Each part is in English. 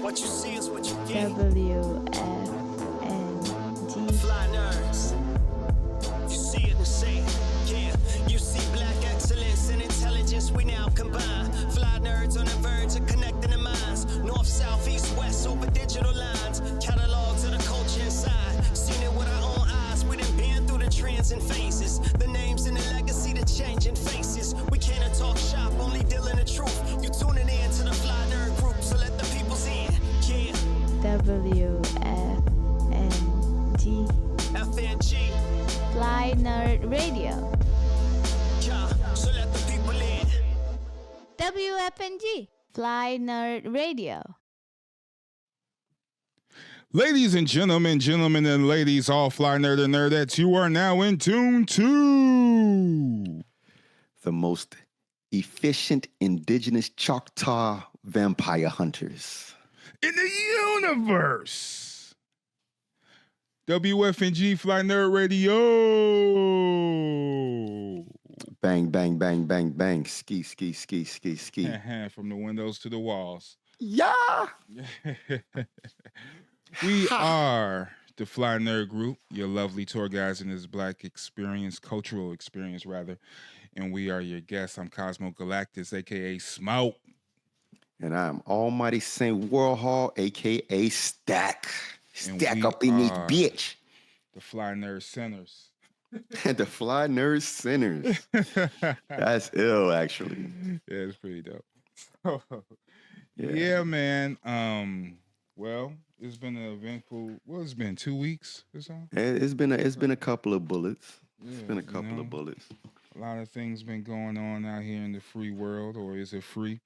What you see is what you get. WFNG. Fly nerds. You see it and say it. Yeah, you see black excellence and intelligence we now combine. Fly nerds on the verge of connecting the minds. North, south, east, west over digital lines. Catalogs of the culture inside. Seen it with our own eyes. We done been through the trends and phases. The names and the legacy, the changing faces. We can't talk shop, only dealing the truth. You tuning in to the Fly Nerd group, so let the peoples in. Yeah. WFNG. FNG. Fly Nerd Radio. Yeah, so let the people in. WFNG. Fly Nerd Radio. Ladies and gentlemen and ladies, all fly nerd and nerdettes, you are now in tune to the most efficient indigenous Choctaw vampire hunters in the universe. WFNG Fly Nerd Radio. Bang, bang, bang, bang, bang. Ski, ski, ski, ski, ski. From the windows to the walls. Yeah. We are the Fly Nerd Group, your lovely tour guides in this black experience, cultural experience rather, and we are your guests. I'm Cosmo Galactus, aka Smoke. And I'm Almighty Saint Warhol, aka Stack. Stack up in this bitch. The Fly Nerd Centers. The Fly Nerd Centers. That's ill, actually. Yeah, it's pretty dope. Yeah, man. Well, it's been an eventful. Well, it's been 2 weeks or so. It's been a couple of bullets. It's been a couple of bullets. A lot of things been going on out here in the free world, or is it free?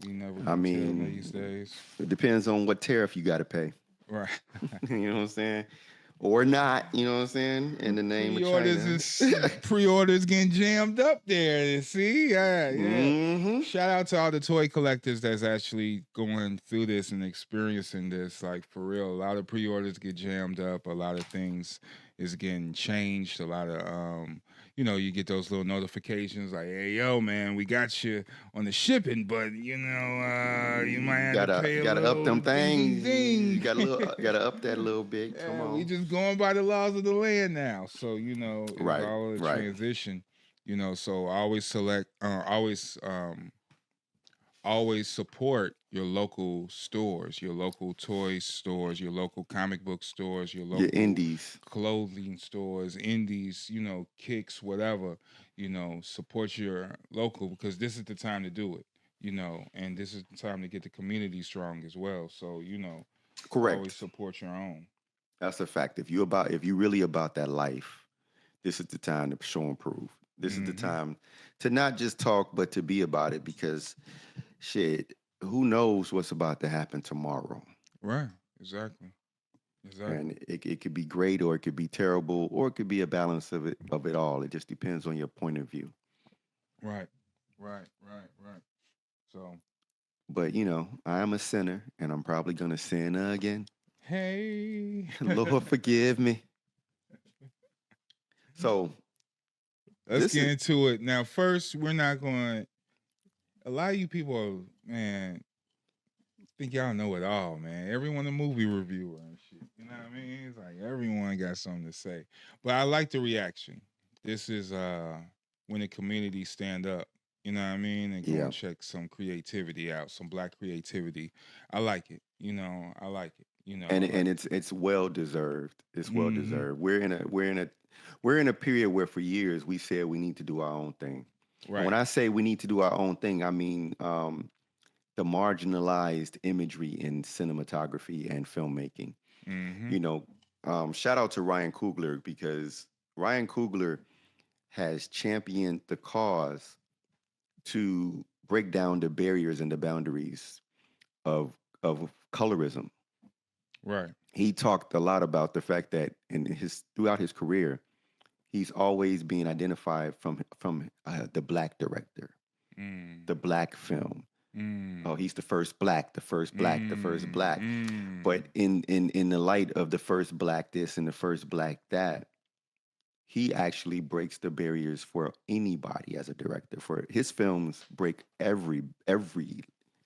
We never. I mean, tell these days. It depends on what tariff you got to pay. Right. You know what I'm saying? Or not, you know what I'm saying? In the name of China. Pre-orders getting jammed up there, see? Yeah. Mm-hmm. Shout out to all the toy collectors that's actually going through this and experiencing this. Like, for real, a lot of pre-orders get jammed up. A lot of things is getting changed. A lot of, you get those little notifications like, hey, yo, man, we got you on the shipping, but, you might have to pay gotta up them things. Thing. You gotta up that a little bit. Come on. We just going by the laws of the land now. So, it's all a transition, so I always always support your local stores, your local toy stores, your local comic book stores, your local indies, clothing stores, indies, Kicks, whatever, support your local because this is the time to do it, and this is the time to get the community strong as well. So, correct. Always support your own. That's a fact. If you really about that life, this is the time to show and prove. This is the time to not just talk, but to be about it because, shit, who knows what's about to happen tomorrow? Right. Exactly. And it could be great, or it could be terrible, or it could be a balance of it all. It just depends on your point of view. Right. So. But I am a sinner, and I'm probably gonna sin again. Hey, Lord, forgive me. So. Let's get into it. Now, first, we're not going. A lot of you people, man, think y'all know it all, man. Everyone a movie reviewer and shit. You know what I mean? It's like everyone got something to say. But I like the reaction. This is when the community stand up. You know what I mean? And go and check some creativity out, some black creativity. I like it. I like it. And it's well deserved. It's well deserved. We're in a period where for years we said we need to do our own thing. Right. When I say we need to do our own thing, I mean the marginalized imagery in cinematography and filmmaking. Shout out to Ryan Coogler because Ryan Coogler has championed the cause to break down the barriers and the boundaries of colorism. Right. He talked a lot about the fact that throughout his career, he's always being identified from the black director, the black film. Oh, he's the first black, the first black. But in the light of the first black this and the first black that, he actually breaks the barriers for anybody as a director. For his films break every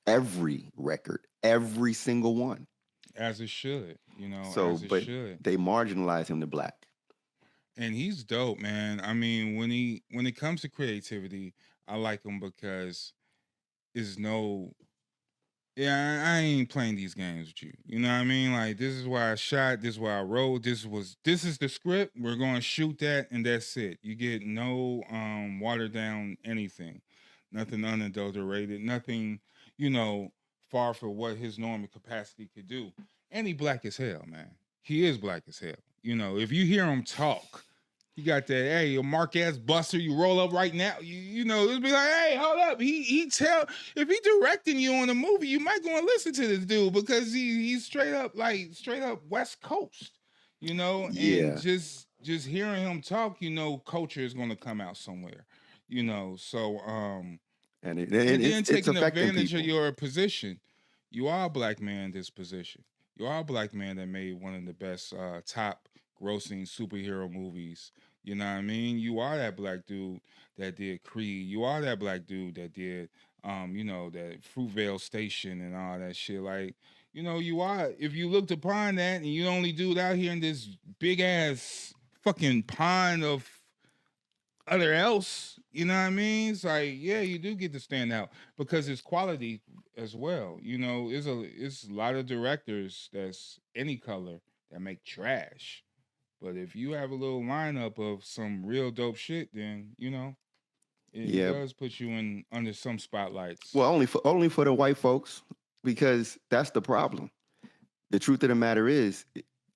every record, every single one. As it should, So, as it but should. they marginalize him to black. And he's dope, man. I mean, when it comes to creativity, I like him because is no yeah, I ain't playing these games with you. You know what I mean? Like, this is why I shot, this is why I wrote, this is the script. We're gonna shoot that and that's it. You get no watered down anything. Nothing unadulterated, nothing, far from what his normal capacity could do. And he black as hell, man. He is black as hell. If you hear him talk, you got that, hey, you mark ass buster, you roll up right now. It'll be like, hey, hold up. If he directing you on a movie, you might go and listen to this dude because he's straight up West Coast, Yeah. and just hearing him talk, culture is gonna come out somewhere. So And then it's taking affecting advantage people. of your position. You are a black man in this position. You are a black man that made one of the best top grossing superhero movies. You know what I mean? You are that black dude that did Creed. You are that black dude that did, that Fruitvale Station and all that shit. Like, you are. If you looked upon that and you only dude out here in this big ass fucking pond of other else, you know what I mean? It's like, yeah, you do get to stand out because it's quality as well. It's a lot of directors that's any color that make trash. But if you have a little lineup of some real dope shit, then it does put you in under some spotlights. Well, only for the white folks, because that's the problem. The truth of the matter is,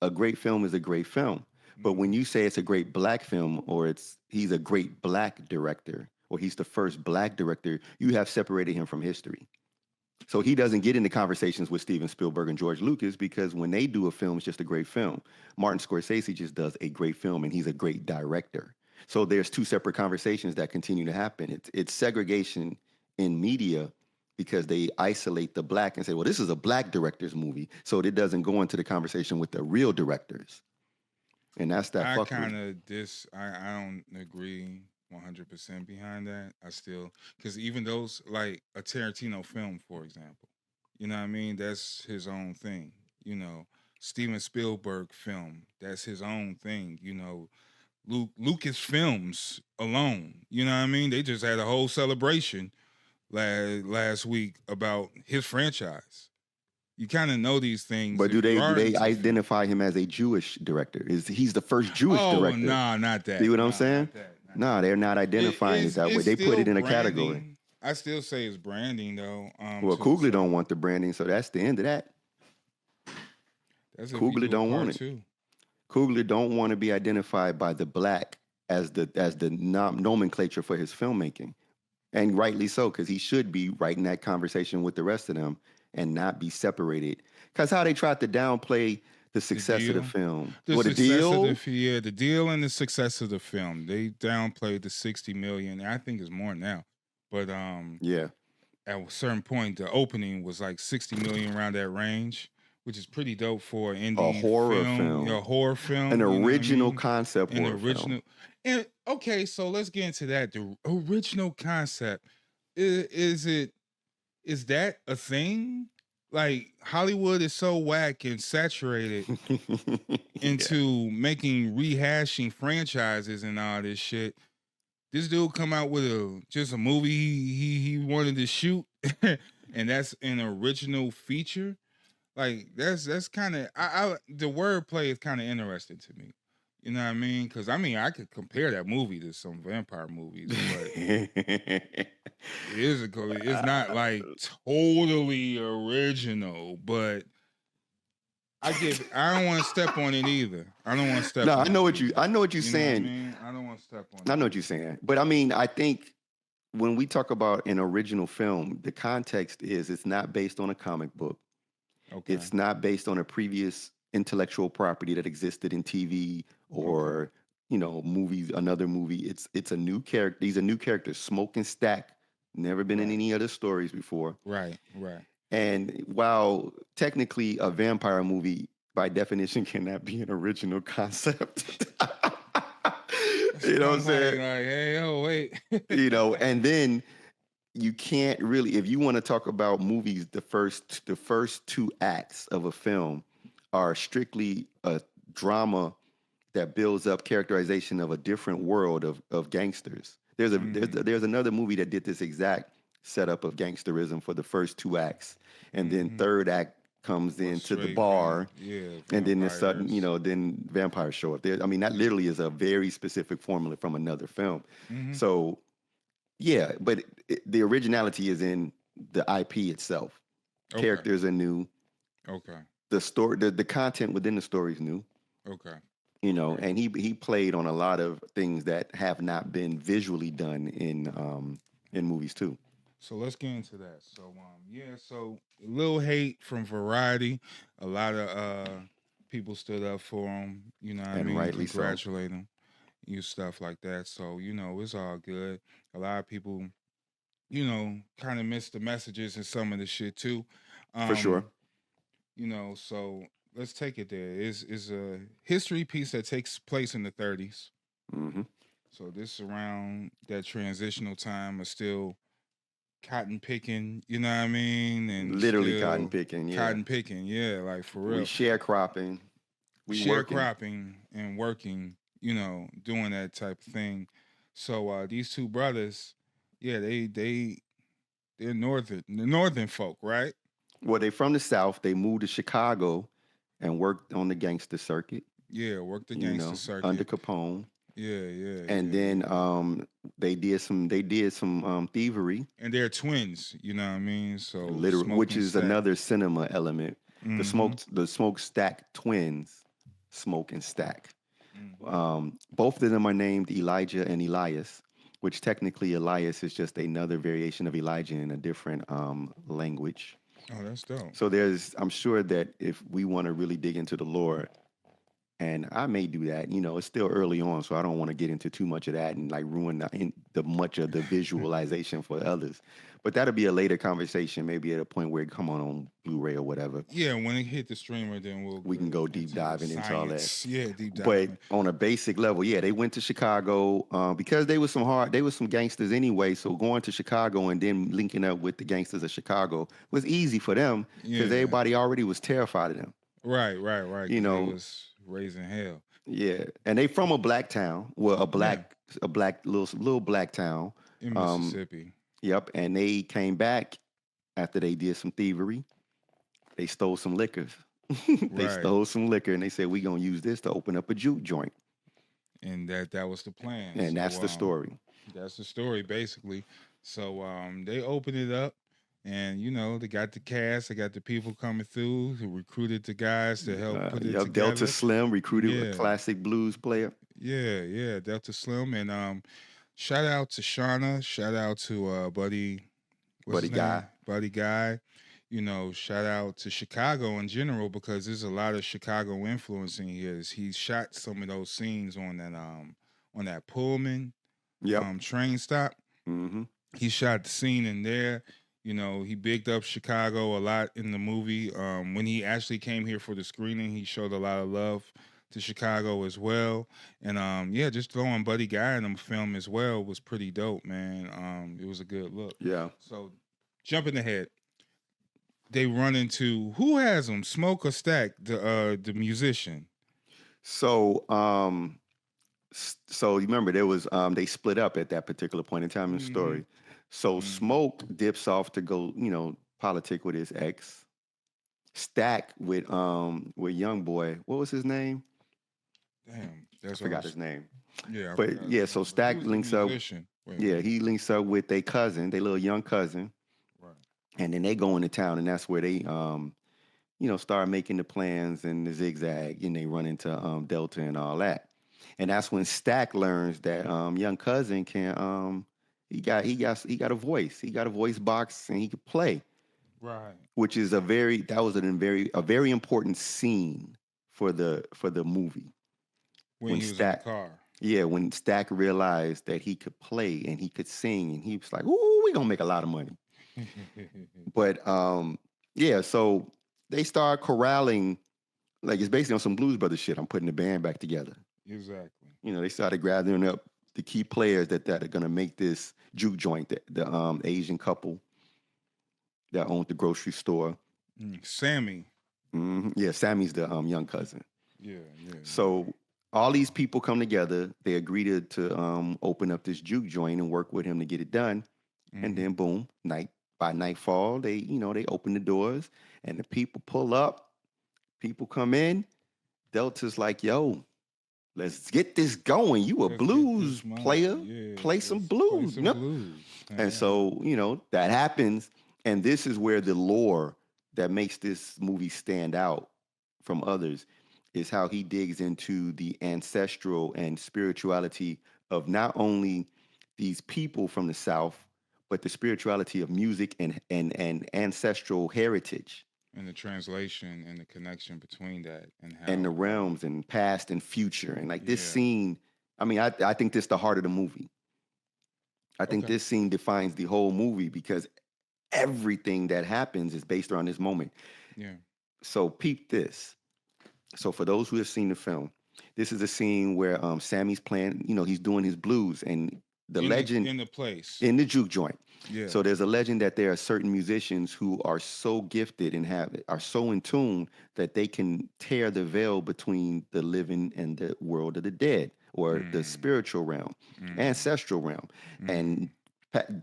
a great film is a great film. But when you say it's a great black film, or he's a great black director, or he's the first black director, you have separated him from history. So he doesn't get into conversations with Steven Spielberg and George Lucas because when they do a film, it's just a great film. Martin Scorsese just does a great film and he's a great director. So there's two separate conversations that continue to happen. It's segregation in media because they isolate the black and say, well, this is a black director's movie. So it doesn't go into the conversation with the real directors. And that's that fuckery. I don't agree 100% behind that. I still, because even those, like a Tarantino film, for example, you know what I mean? That's his own thing. Steven Spielberg film, that's his own thing. Lucas Films alone, you know what I mean? They just had a whole celebration last week about his franchise. You kind of know these things. But do they identify him as a Jewish director? He's the first Jewish director? No, not that. See what I'm saying? No, they're not identifying it that way. They put it in a category. I still say it's branding, though. Well, Coogler don't want the branding, so that's the end of that. Coogler don't want it. Too. Coogler don't want to be identified by the black as the nomenclature for his filmmaking, and rightly so, because he should be right in that conversation with the rest of them and not be separated. Because how they tried to downplay the success of the film. The deal? The deal and the success of the film. They downplayed the 60 million. I think it's more now. But at a certain point, the opening was like 60 million around that range, which is pretty dope for an indie horror film. A horror film. An original concept horror film. And okay, so let's get into that. The original concept. Is that a thing? Like, Hollywood is so whack and saturated into making rehashing franchises and all this shit. This dude come out with just a movie he wanted to shoot, and that's an original feature. Like, that's kind of the wordplay is kind of interesting to me. You know what I mean? Because I could compare that movie to some vampire movies, but it's not like totally original. But I don't want to step on it either. I don't want to step. No, on I know it what you're saying. What I mean? I don't want to step on it. I know what you're saying, but I think when we talk about an original film, the context is it's not based on a comic book. Okay. It's not based on a previous intellectual property that existed in TV or movies, another movie. It's a new character. These are new characters. Smoke and Stack, never been in any other stories before. Right. And while technically a vampire movie by definition cannot be an original concept. You know what I'm saying? Like, hey, oh wait. And then you can't really, if you want to talk about movies, the first two acts of a film are strictly a drama that builds up characterization of a different world of gangsters. There's another movie that did this exact setup of gangsterism for the first two acts, and then third act comes into the bar, and then the sudden, then vampires show up there. I mean, that literally is a very specific formula from another film. So, yeah, but the originality is in the IP itself. Okay. Characters are new. Okay. The story, the content within the story is new. Okay. And he played on a lot of things that have not been visually done in movies too. So let's get into that. So so a little hate from Variety. A lot of people stood up for him. You know what I mean? Rightly congratulate him. You stuff like that. So it's all good. A lot of people, kind of missed the messages and some of the shit too. For sure. So let's take it there. It's a history piece that takes place in the 30s. Mm-hmm. So this is around that transitional time of still cotton picking, you know what I mean? And literally cotton picking, like for real. We sharecropping. Sharecropping and working, doing that type of thing. So these two brothers, they're northern folk, right? Well, they from the South. They moved to Chicago and worked on the gangster circuit. Yeah, worked the gangster circuit under Capone. Yeah. And then they did some thievery. And they're twins, you know what I mean? So literally, which is another cinema element. Mm-hmm. The Smokestack twins, Smoke and Stack. Mm-hmm. Both of them are named Elijah and Elias, which technically Elias is just another variation of Elijah in a different language. Oh, that's dope. So I'm sure that if we want to really dig into the lore, and I may do that, it's still early on, so I don't want to get into too much of that and like ruin the much of the visualization for others. But that'll be a later conversation, maybe at a point where it come on Blu-ray or whatever. Yeah, when it hit the streamer, then we can go deep diving into all that. Yeah, deep diving. But on a basic level, they went to Chicago because they were some gangsters anyway. So going to Chicago and then linking up with the gangsters of Chicago was easy for them because everybody already was terrified of them. Right. It was raising hell. Yeah, and they from a black town, a black little black town in Mississippi. Yep, and they came back after they did some thievery. They stole some liquor. Stole some liquor, and they said, "We gonna use this to open up a juke joint." And that was the plan. And that's the story. That's the story, basically. So they opened it up, and they got the cast, they got the people coming through who recruited the guys to help put it together. Delta Slim recruited a classic blues player. Yeah, Delta Slim, and shout out to Shauna, shout out to Buddy Guy. Shout out to Chicago in general because there's a lot of Chicago influence in here. He shot some of those scenes on that Pullman train stop. Mm-hmm. He shot the scene in there. He bigged up Chicago a lot in the movie. When he actually came here for the screening, he showed a lot of love to Chicago as well. And just throwing Buddy Guy in the film as well was pretty dope, man. It was a good look. Yeah. So jumping ahead, they run into who has them? Smoke or Stack, the musician. So you remember there was they split up at that particular point in time in the story. So Smoke dips off to go, politic with his ex. Stack with young boy. What was his name? Damn, I forgot his name. Yeah, so Stack links up. He links up with their cousin, their little young cousin. Right. And then they go into town, and that's where they start making the plans and the zigzag, and they run into Delta and all that. And that's when Stack learns that young cousin can he got a voice. He got a voice box and he could play. Right. Which is a very important scene for the movie. When he was Stack, in the car. Yeah, when Stack realized that he could play and he could sing, and he was like, "Ooh, we gonna make a lot of money." But so they start corralling, like it's basically on some Blues Brothers shit. I'm putting the band back together. Exactly. They started gathering up the key players that are gonna make this juke joint. The Asian couple that owned the grocery store. Sammy. Yeah, Sammy's the young cousin. Yeah. So all these people come together. They agree to open up this juke joint and work with him to get it done. And then boom, by nightfall, they open the doors and the people pull up. People come in. Delta's like, yo, let's get this going. You a blues player. Play some blues. And so, that happens. And this is where the lore that makes this movie stand out from others is how he digs into the ancestral and spirituality of not only these people from the South, but the spirituality of music and ancestral heritage. And the translation and the connection between that and the realms and past and future. And like this scene, I mean, I think this is the heart of the movie. I think this scene defines the whole movie because everything that happens is based around this moment. Yeah. So peep this. So for those who have seen the film, this is a scene where Sammy's playing, he's doing his blues and the legend in the place. In the juke joint. Yeah. So there's a legend that there are certain musicians who are so gifted and are so in tune that they can tear the veil between the living and the world of the dead, or the spiritual realm, ancestral realm. And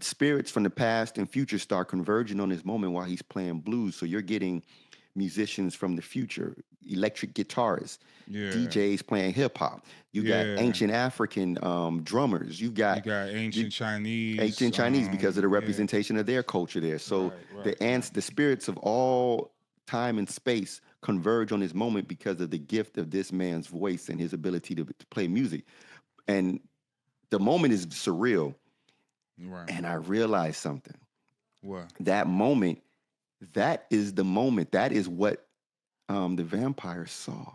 spirits from the past and future start converging on this moment while he's playing blues. So you're getting musicians from the future, electric guitarists, DJs playing hip hop. You got ancient African drummers. You got ancient Chinese. Ancient Chinese because of the representation of their culture there. So the spirits of all time and space converge on this moment because of the gift of this man's voice and his ability to play music. And the moment is surreal. Right. And I realized something. What? That moment, that is the moment. That is what the vampire saw.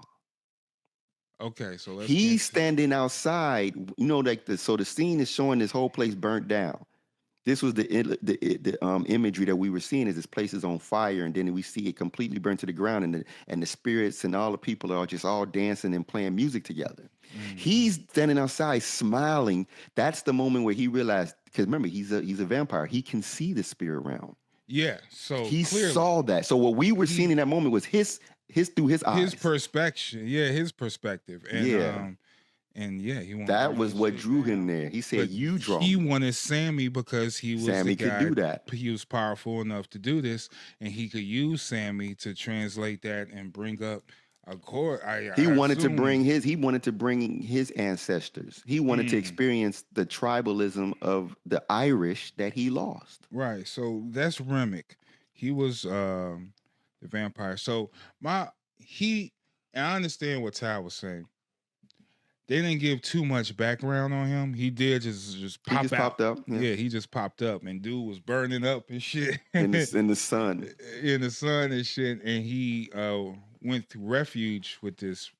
Okay, so he's standing outside. So the scene is showing this whole place burnt down. This was the imagery that we were seeing is this place is on fire, and then we see it completely burned to the ground, and the spirits and all the people are just all dancing and playing music together. He's standing outside smiling. That's the moment where he realized, because remember, he's a vampire. He can see the spirit realm. Yeah, so he clearly, saw that. So what we were seeing in that moment was his through his eyes, his perspective. Yeah, his perspective. And, he wanted that was what drew him there. He said, "You draw." He wanted Sammy because he was Sammy the guy, could do that. He was powerful enough to do this, and he could use Sammy to translate that and bring up a chord. He wanted to bring his ancestors. He wanted to experience the tribalism of the Irish that he lost. Right. So that's Remmick. He was the vampire. So I understand what Ty was saying. They didn't give too much background on him. He did just pop out. Popped up. Yeah, he just popped up, and dude was burning up and shit in the sun. In the sun and shit, and he went to refuge with this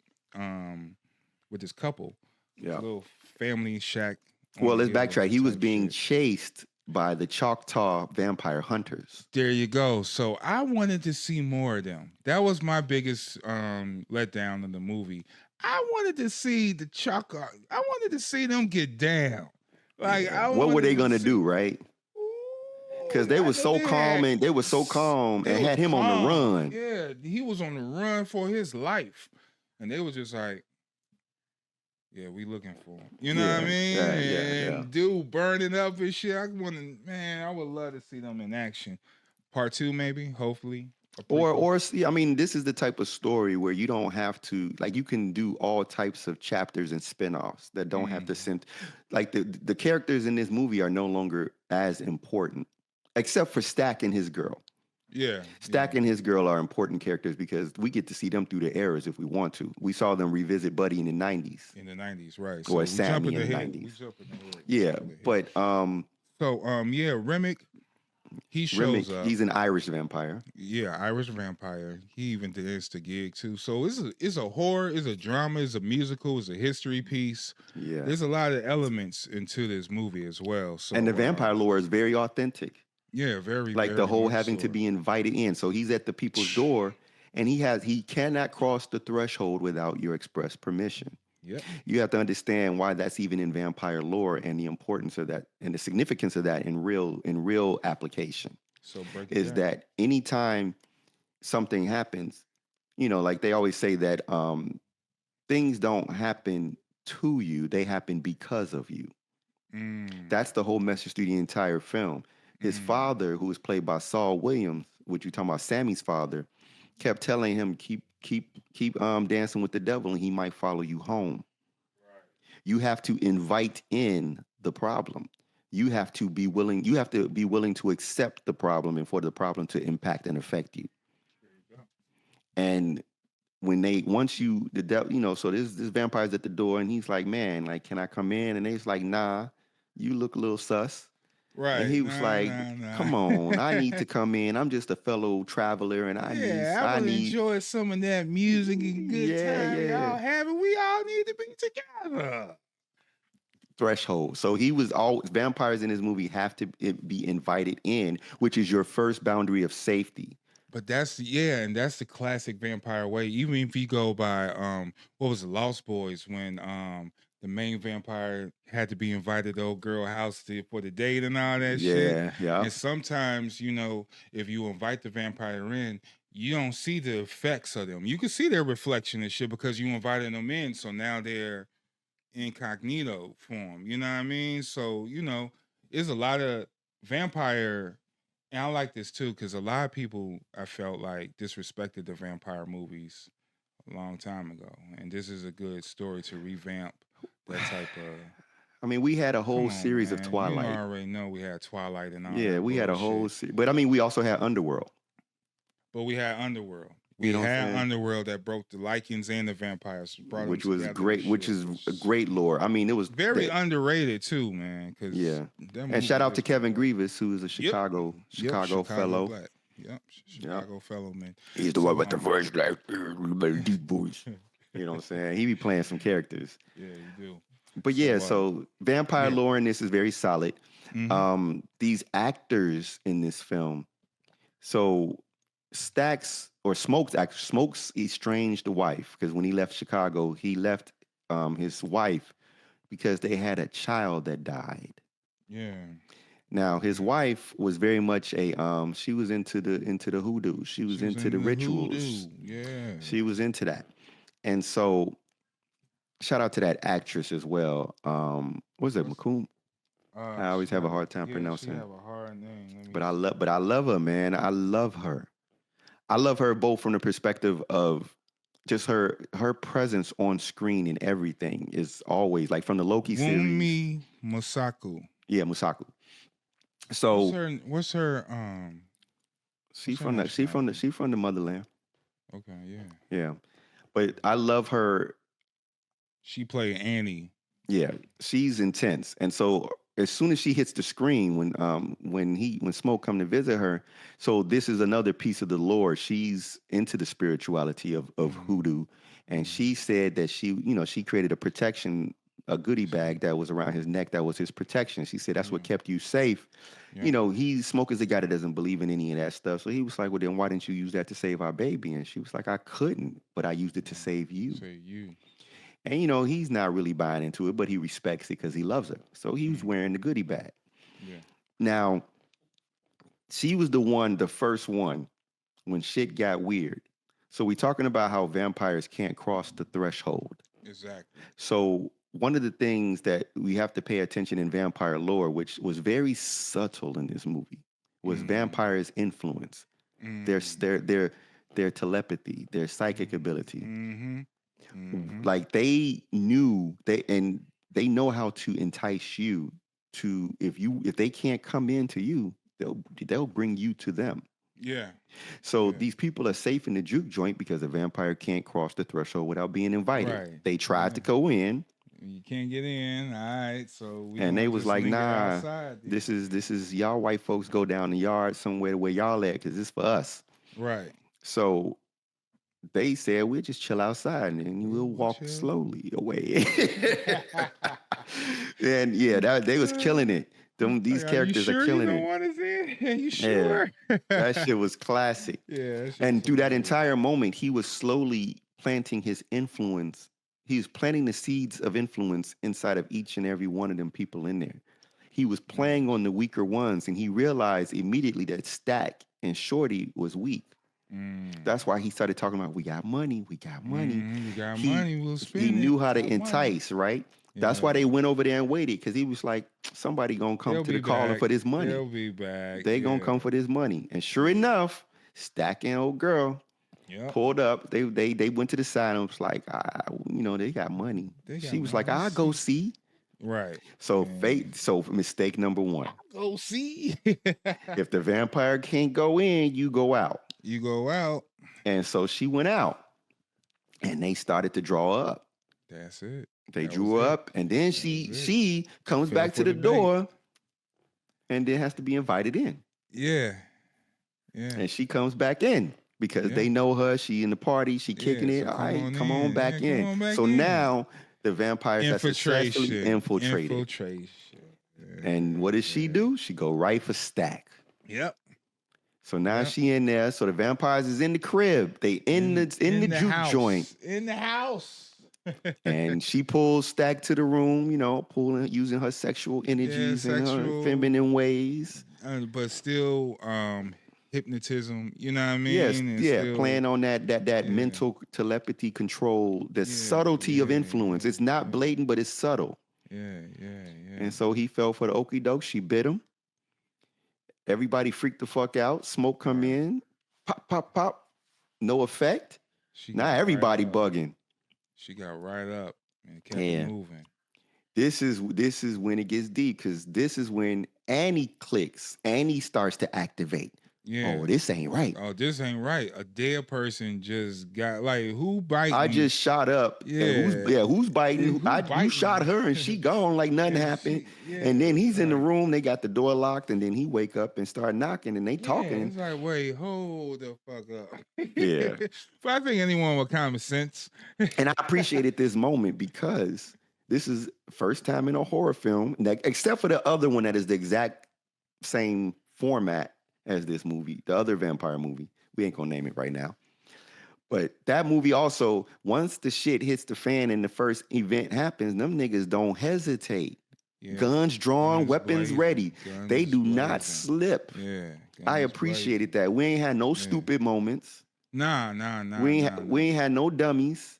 couple. Yeah, a little family shack. Well, let's backtrack. He was being chased by the Choctaw vampire hunters. There you go. So I wanted to see more of them. That was my biggest letdown in the movie. I wanted to see the Choctaw. I wanted to see them get down. Like, what were they gonna do, right? Because they were so calm and had him on the run. Yeah, he was on the run for his life, and they was just like, "Yeah, we looking for him." You know what I mean? Yeah. Dude burning up and shit. I would love to see them in action. Part 2, maybe, hopefully. This is the type of story where you don't have to, like, you can do all types of chapters and spinoffs that don't have to like the characters in this movie are no longer as important, except for Stack and his girl. Yeah. Stack and his girl are important characters because we get to see them through the eras if we want to. We saw them revisit Buddy in the 90s. In the 90s, right. Or Sammy in the 90s. Remmick, he shows up. He's an Irish vampire. Yeah, Irish vampire. He even did the gig too. So it's a horror, it's a drama, it's a musical, it's a history piece. Yeah. There's a lot of elements into this movie as well. So, and the vampire lore is very authentic. Yeah, very like very the whole having to be invited in. So he's at the people's door and he cannot cross the threshold without your express permission. Yep. You have to understand why that's even in vampire lore and the importance of that and the significance of that in real application. So break it Is down. that anytime something happens, like they always say that things don't happen to you, they happen because of you. That's the whole message through the entire film. His father, who was played by Saul Williams, which you're talking about Sammy's father, kept telling him, keep dancing with the devil and he might follow you home. Right. You have to invite in the problem. You have to be willing to accept the problem and for the problem to impact and affect you. There you go. And when the devil, so this vampire's at the door and he's like, man, like, can I come in? And they's like, nah, you look a little sus. Right. And he was come on, I need to come in. I'm just a fellow traveler and I enjoy some of that music and good time y'all having. We all need to be together. Threshold. So vampires in his movie have to be invited in, which is your first boundary of safety. But that's the classic vampire way. Even if you go by what was it, Lost Boys, when the main vampire had to be invited to old girl house for the date and all that shit. Yeah. And sometimes, if you invite the vampire in, you don't see the effects of them. You can see their reflection and shit because you invited them in. So now they're incognito form. You know what I mean? So, there's a lot of vampire. And I like this too, because a lot of people, I felt like, disrespected the vampire movies a long time ago. And this is a good story to revamp that type of... I mean, we had a whole series of Twilight. You already know we had Twilight and all that. Yeah, we had a whole series. But I mean, we also had Underworld. But we had Underworld. We had Underworld that broke the Lycans and the vampires. Which was great, which is a great lore. I mean, it was... Very underrated too, man. And shout out to Kevin Grievous, who is a Chicago fellow. Black. Yep, Chicago fellow, man. He's the one with the voice like deep voice. You know what I'm saying? He be playing some characters. Yeah, you do. But so vampire lore in this is very solid. Mm-hmm. These actors in this film, so Smokes estranged wife, because when he left Chicago, he left his wife because they had a child that died. Yeah. Now his wife was very much she was into the hoodoo. She was into the rituals. Hoodoo. Yeah. She was into that. And so shout out to that actress as well. What was it, McComb? I always have a hard time pronouncing. She have a hard name. But I love her, man. I love her. I love her both from the perspective of just her presence on screen and everything is always like from the Loki series. Musaku. Yeah, Musaku. So what's her she from the motherland. Okay, yeah. Yeah. But I love her. She played Annie. Yeah, she's intense. And so as soon as she hits the screen, when Smoke come to visit her, so this is another piece of the lore. She's into the spirituality of hoodoo, and she said that she created a goodie bag that was around his neck that was his protection. She said that's what kept you safe. Yeah. Smoke is a guy that doesn't believe in any of that stuff. So he was like, well, then why didn't you use that to save our baby? And she was like, I couldn't, but I used it to save you. Save you. And, he's not really buying into it, but he respects it because he loves her. So he was wearing the goodie bag. Yeah. Now, she was the first one, when shit got weird. So we're talking about how vampires can't cross the threshold. Exactly. So one of the things that we have to pay attention in vampire lore, which was very subtle in this movie, was vampires' influence, their telepathy, their psychic ability. Mm-hmm. Mm-hmm. Like they know how to entice you to if they can't come into you, they'll bring you to them. Yeah. So these people are safe in the juke joint because a vampire can't cross the threshold without being invited. Right. They tried to go in. You can't get in. All right. So they was like, nah, this is y'all white folks go down the yard somewhere where y'all at, because it's for us. Right. So they said, we'll just chill outside and we'll walk slowly away. And they was killing it. These characters are killing it. Want to see it? You sure? Yeah, that shit was classic. Yeah. And through that entire moment, he was slowly planting his influence, He's planting the seeds of influence inside of each and every one of them people in there. He was playing on the weaker ones, and he realized immediately that Stack and Shorty was weak. That's why he started talking about, we got money, we got money. We got money, we'll spend He knew it. how to entice, right? That's why they went over there and waited, because he was like, somebody gonna come to the caller for this money. They'll be back. They gonna come for this money. And sure enough, Stack and old girl pulled up. They went to the side and was like, they got money. She was like, I'll go see. Right. So mistake number one. Go see. If the vampire can't go in, you go out. You go out. And so she went out, and they started to draw up. That's it. They drew up, and then she comes back to the door, and then has to be invited in. Yeah. And she comes back in because they know her. She in the party. She kicking it. All right, come on back in. So now the vampires have successfully infiltrated. And what does she do? She go right for Stack. Yep. So now she in there. So the vampires is in the crib. They in the juke joint. In the house. And she pulls Stack to the room, using her sexual energies and her feminine ways. But still hypnotism, you know what I mean? Yes, still, playing on that mental telepathy control, the subtlety of influence. It's not blatant, but it's subtle. Yeah. And so he fell for the okie doke. She bit him. Everybody freaked the fuck out. Smoke come in. Pop, pop, pop. No effect. Now everybody bugging. She got right up and kept moving. This is when it gets deep, because this is when Annie clicks. Annie starts to activate. Yeah. Oh, this ain't right. Oh, this ain't right. A dead person just got, like, who biting? I just shot up. Yeah. Who's biting? You shot her and she gone like nothing happened. And then he's in the room. They got the door locked, and then he wake up and start knocking, and they talking. It's like, wait, hold the fuck up. Yeah. But I think anyone with common sense. And I appreciated this moment because this is first time in a horror film, except for the other one that is the exact same format as this movie, the other vampire movie. We ain't gonna name it right now. But that movie also, once the shit hits the fan and the first event happens, them niggas don't hesitate. Yeah. Guns drawn, weapons ready. They do not slip. Yeah. I appreciated that. We ain't had no stupid moments. Nah. We ain't had no dummies.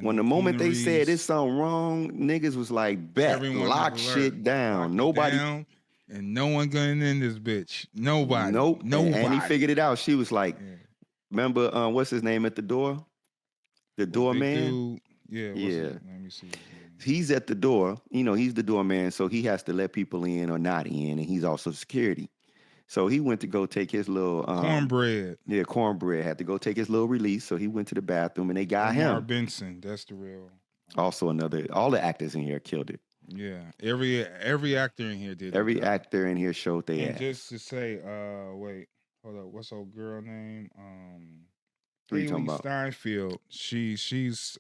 When the moment they said there's something wrong, niggas was like, bet, lock shit down. Nobody. And no one going in this bitch. Nobody. Nope. Nobody. And he figured it out. She was like, remember, what's his name at the door? The doorman? Yeah. Let me see. He's at the door. He's the doorman, so he has to let people in or not in, and he's also security. So he went to go take his little... cornbread. Yeah, cornbread. Had to go take his little release, so he went to the bathroom, and they got him. Benson, that's the real... Also all the actors in here killed it. Yeah, every actor in here did. Every actor in here showed their ass. Just to say, wait, hold up, what's old girl name? What are you talking about? Steinfeld. She's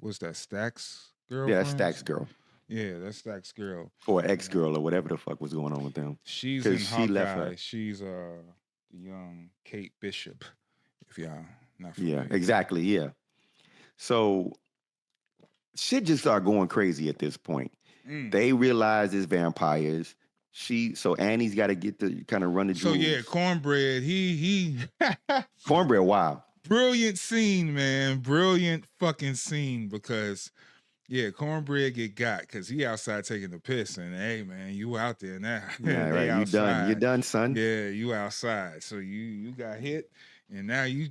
what's that? Stack's girl? Yeah, that's Stack's girl. Yeah, that's Stack's girl. Or ex-girl or whatever the fuck was going on with them. She's in Hawkeye. Left her. She's the young Kate Bishop. If y'all not familiar. Yeah, exactly. Yeah. So. Shit just started going crazy at this point. They realize it's vampires. So Annie's got to get to kind of run the jewels. So yeah, Cornbread, he Cornbread, wow. Brilliant scene, man. Brilliant fucking scene, because Cornbread get got because he outside taking the piss, and hey man, you out there now. Yeah, right. You done, son. Yeah, you outside. So you got hit, and now you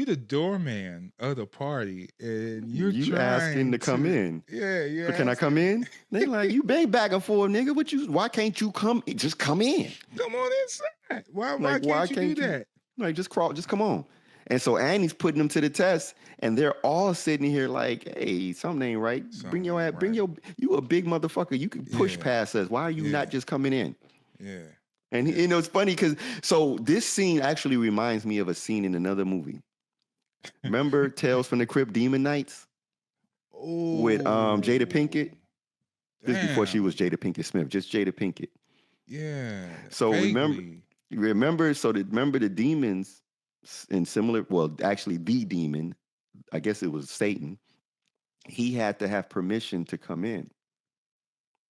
the doorman of the party, and you asking to come in. Yeah. So can I come in? They like, you bang back and forth, nigga. Why can't you come? Just come in. Come on inside. Why can't you do that? Like, just come on. And so Annie's putting them to the test, and they're all sitting here like, hey, something ain't right. Bring your ass. You a big motherfucker. You can push past us. Why are you not just coming in? Yeah. And it's funny because this scene actually reminds me of a scene in another movie. Remember Tales from the Crypt Demon Knights? With Jada Pinkett? This before she was Jada Pinkett Smith, just Jada Pinkett. Yeah. So remember the demons in similar, well, actually the demon, I guess it was Satan, he had to have permission to come in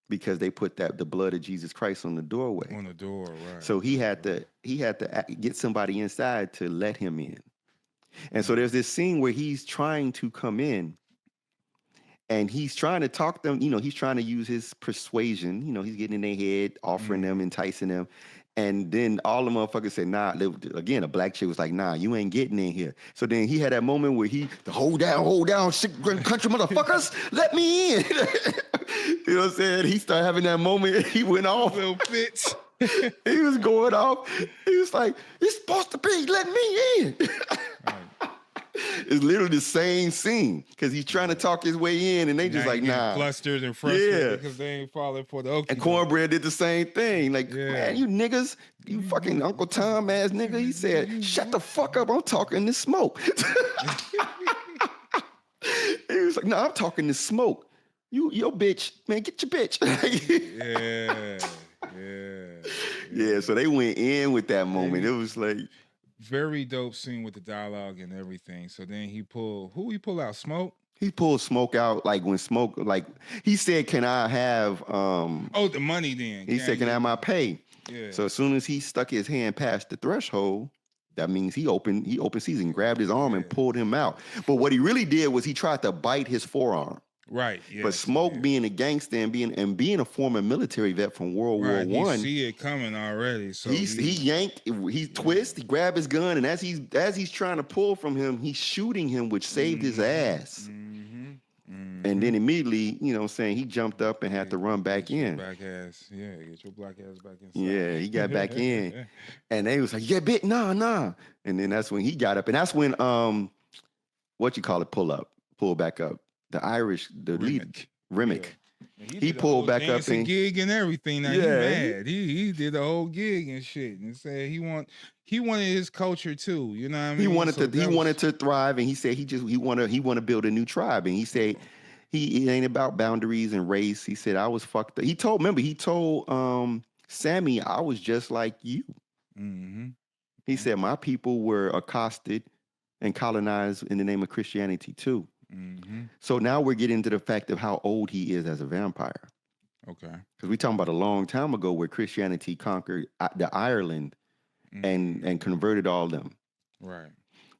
because they put the blood of Jesus Christ on the doorway. On the door, right. So he had to get somebody inside to let him in. And so there's this scene where he's trying to come in and he's trying to talk them, he's trying to use his persuasion, he's getting in their head, offering them, enticing them. And then all the motherfuckers said, nah, again, a black chick was like, nah, you ain't getting in here. So then he had that moment where hold down, sick country motherfuckers, let me in. You know what I'm saying? He started having that moment. He went off. Little bitch. He was going off. He was like, it's supposed to be, let me in. It's literally the same scene because he's trying to talk his way in and they just like, nah. Flustered and frustrated because they ain't falling for the okey. And Cornbread did the same thing. Like, man, you niggas, you fucking Uncle Tom ass nigga. He said, shut the fuck up. I'm talking to Smoke. He was like, no, I'm talking to Smoke. Your bitch, man, get your bitch. Yeah, so they went in with that moment. It was like very dope scene with the dialogue and everything. So then he pulled out? Smoke? He pulled Smoke out like when Smoke, like he said, can I have the money then? He said, can I have my pay? Yeah. So as soon as he stuck his hand past the threshold, that means he opened season, grabbed his arm and pulled him out. But what he really did was he tried to bite his forearm. Right. Yes, but Smoke being a gangster and being a former military vet from World War I, he see it coming already. So he yanked, he twist, he grabbed his gun, and as he's trying to pull from him, he's shooting him, which saved his ass. And then immediately, he jumped up and had to run back in. Black ass, get your black ass back inside. Yeah, he got back in, and they was like, yeah, bitch, nah. And then that's when he got up, and that's when pull back up. The Irish, the lead, Remmick. Yeah. He pulled back up and gig and everything. Now he mad. He did the whole gig and shit, and said he wanted his culture too. You know what I mean? He wanted to thrive, and he said he want to build a new tribe, and he said he ain't about boundaries and race. He said I was fucked up. He told Sammy I was just like you. Mm-hmm. He said my people were accosted and colonized in the name of Christianity too. Mm-hmm. So now we're getting to the fact of how old he is as a vampire. Okay. Because we're talking about a long time ago where Christianity conquered the Ireland and converted all of them. Right.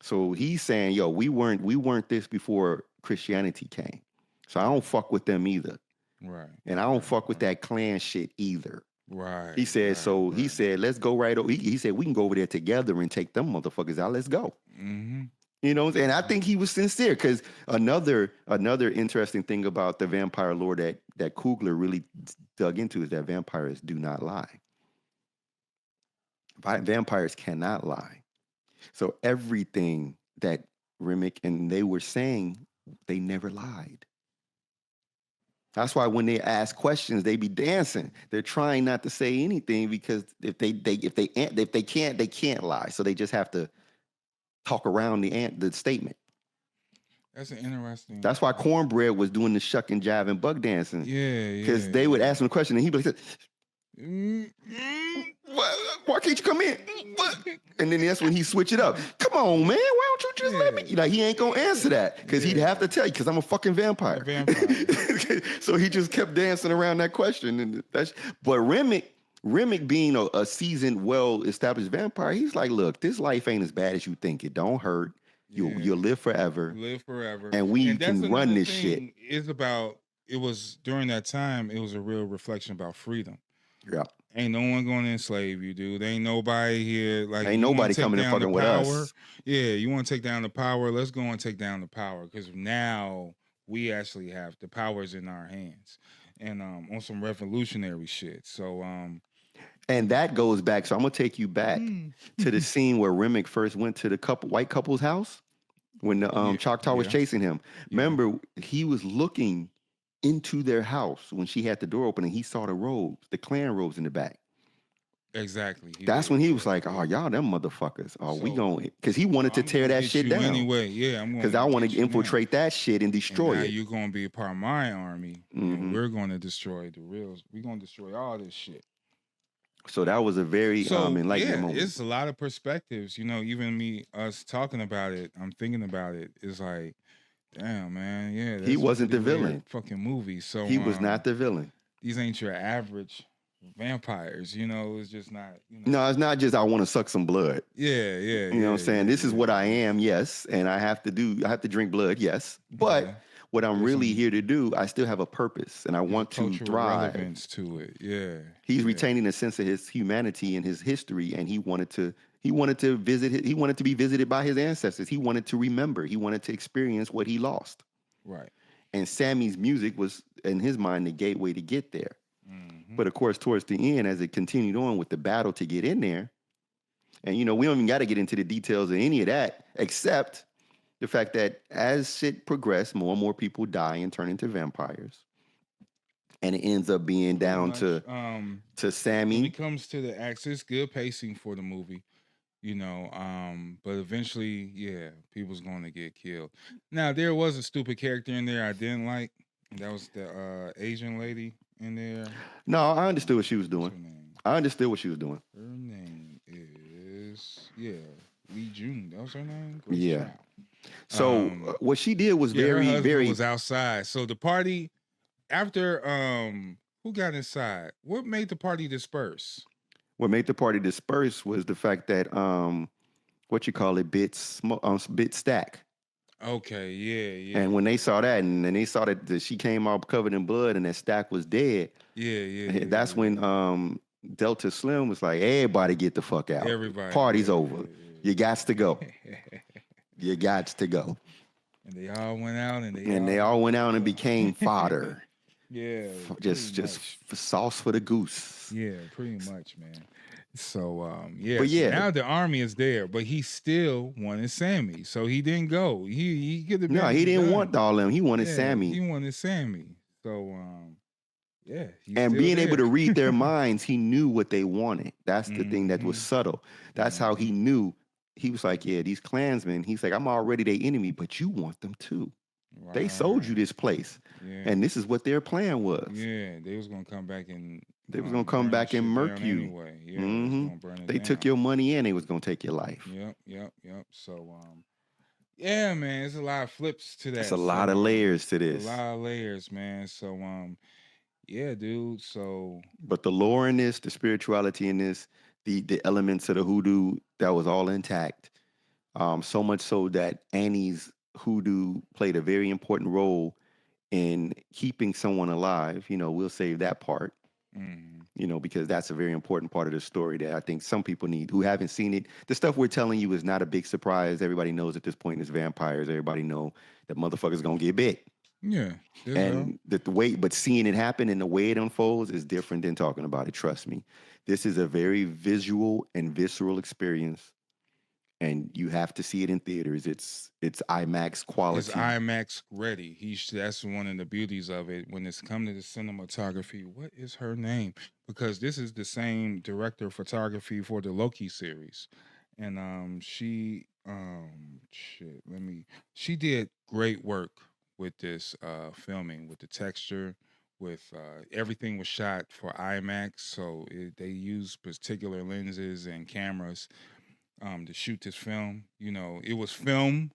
So he's saying, yo, we weren't this before Christianity came. So I don't fuck with them either. Right. And I don't fuck with that clan shit either. Right. He said, he said, let's go right over. He said, we can go over there together and take them motherfuckers out. Let's go. Mm-hmm. You know what I'm saying? I think he was sincere because another interesting thing about the vampire lore that Coogler really dug into is that vampires do not lie. Vampires cannot lie. So everything that Remmick and they were saying, they never lied. That's why when they ask questions, they be dancing. They're trying not to say anything because if they can't lie. So they just have to talk around the statement. That's an interesting. That's why Cornbread was doing the shuck and jive and bug dancing. Yeah. Because they would ask him a question and he'd be like, why can't you come in? And then that's when he switch it up. Come on, man. Why don't you just let me? Like he ain't gonna answer that because he'd have to tell you because I'm a fucking vampire. So he just kept dancing around that question. And but Remmick being a seasoned, well-established vampire, he's like, look, this life ain't as bad as you think. It don't hurt. You'll live forever. And we can run this shit. It was during that time, it was a real reflection about freedom. Yeah. Ain't no one going to enslave you, dude. Ain't nobody here. Like, ain't nobody coming and fucking with us. Yeah, you want to take down the power? Let's go and take down the power. Because now we actually have the powers in our hands. And on some revolutionary shit. So and that goes back. So I'm gonna take you back to the scene where Remmick first went to the white couple's house when the Choctaw was chasing him. Remember, he was looking into their house when she had the door open and he saw the robes, the clan robes in the back. Exactly. That's when he was like, "Oh, y'all, them motherfuckers. Oh, we going," because he wanted to tear that shit down anyway. Yeah, I'm going because I want to infiltrate that shit and destroy it. You're going to be a part of my army. And we're going to destroy the reals. We're going to destroy all this shit. So that was a very enlightening moment. It's a lot of perspectives. You know, even us talking about it, I'm thinking about it. It's like Damn, man. Yeah. He wasn't the villain. Fucking movie. So he was not the villain. These ain't your average vampires, you know. It's just not, you know. No, it's not just I want to suck some blood. Yeah. You know what I'm saying? This is what I am, yes, and I have to drink blood, yes. But what I'm really here to do, I still have a purpose, and I want to thrive. Relevance to it, yeah. He's retaining a sense of his humanity and his history, and he wanted to be visited by his ancestors. He wanted to remember. He wanted to experience what he lost. Right. And Sammy's music was, in his mind, the gateway to get there. But of course, towards the end, as it continued on with the battle to get in there, and you know, we don't even got to get into the details of any of that, except the fact that as shit progressed, more and more people die and turn into vampires. And it ends up being down to Sammy. When it comes to the axis, good pacing for the movie, you know. But eventually, yeah, people's going to get killed. Now, there was a stupid character in there I didn't like. That was the Asian lady in there. No, I understood what she was doing. Her name is Lee June. That was her name. Yeah. So what she did was very was outside. So the party after who got inside? What made the party disperse? What made the party disperse was the fact that bit stack. Okay, yeah. And when they saw that, and then they saw that she came out covered in blood, and that Stack was dead. That's when Delta Slim was like, "Everybody get the fuck out. Everybody, party's over. You got to go. You got to go." And they all went out, and became fodder. Yeah, just sauce for the goose. Yeah, pretty much, man. So but yeah, now the army is there, but he still wanted Sammy, so he didn't go. He could have. No, he didn't want all them. He wanted Sammy. He wanted Sammy. So and being able to read their minds, he knew what they wanted. That's the thing that was subtle. That's how he knew. He was like, yeah, these Klansmen. He's like, I'm already their enemy, but you want them too. Right. They sold you this place, and this is what their plan was. Yeah, they was gonna come back and murk you. Anyway. Yeah, they took your money and they was gonna take your life. Yep. So yeah, man, there's a lot of flips to that. It's a lot of layers to this. A lot of layers, man. So yeah, dude. So but the lore in this, the spirituality in this, the elements of the hoodoo, that was all intact. So much so that Annie's hoodoo played a very important role in keeping someone alive. You know, we'll save that part. You know, because that's a very important part of the story that I think some people need who haven't seen it. The stuff we're telling you is not a big surprise. Everybody knows at this point it's vampires. Everybody know that motherfuckers gonna get bit. Yeah. And the way, but seeing it happen and the way it unfolds is different than talking about it. Trust me. This is a very visual and visceral experience. And you have to see it in theaters. It's IMAX quality. It's IMAX ready. That's one of the beauties of it. When it's come to the cinematography, what is her name? Because this is the same director of photography for the Loki series, and she did great work with this filming, with the texture, with everything was shot for IMAX. So they used particular lenses and cameras. To shoot this film, you know, it was film,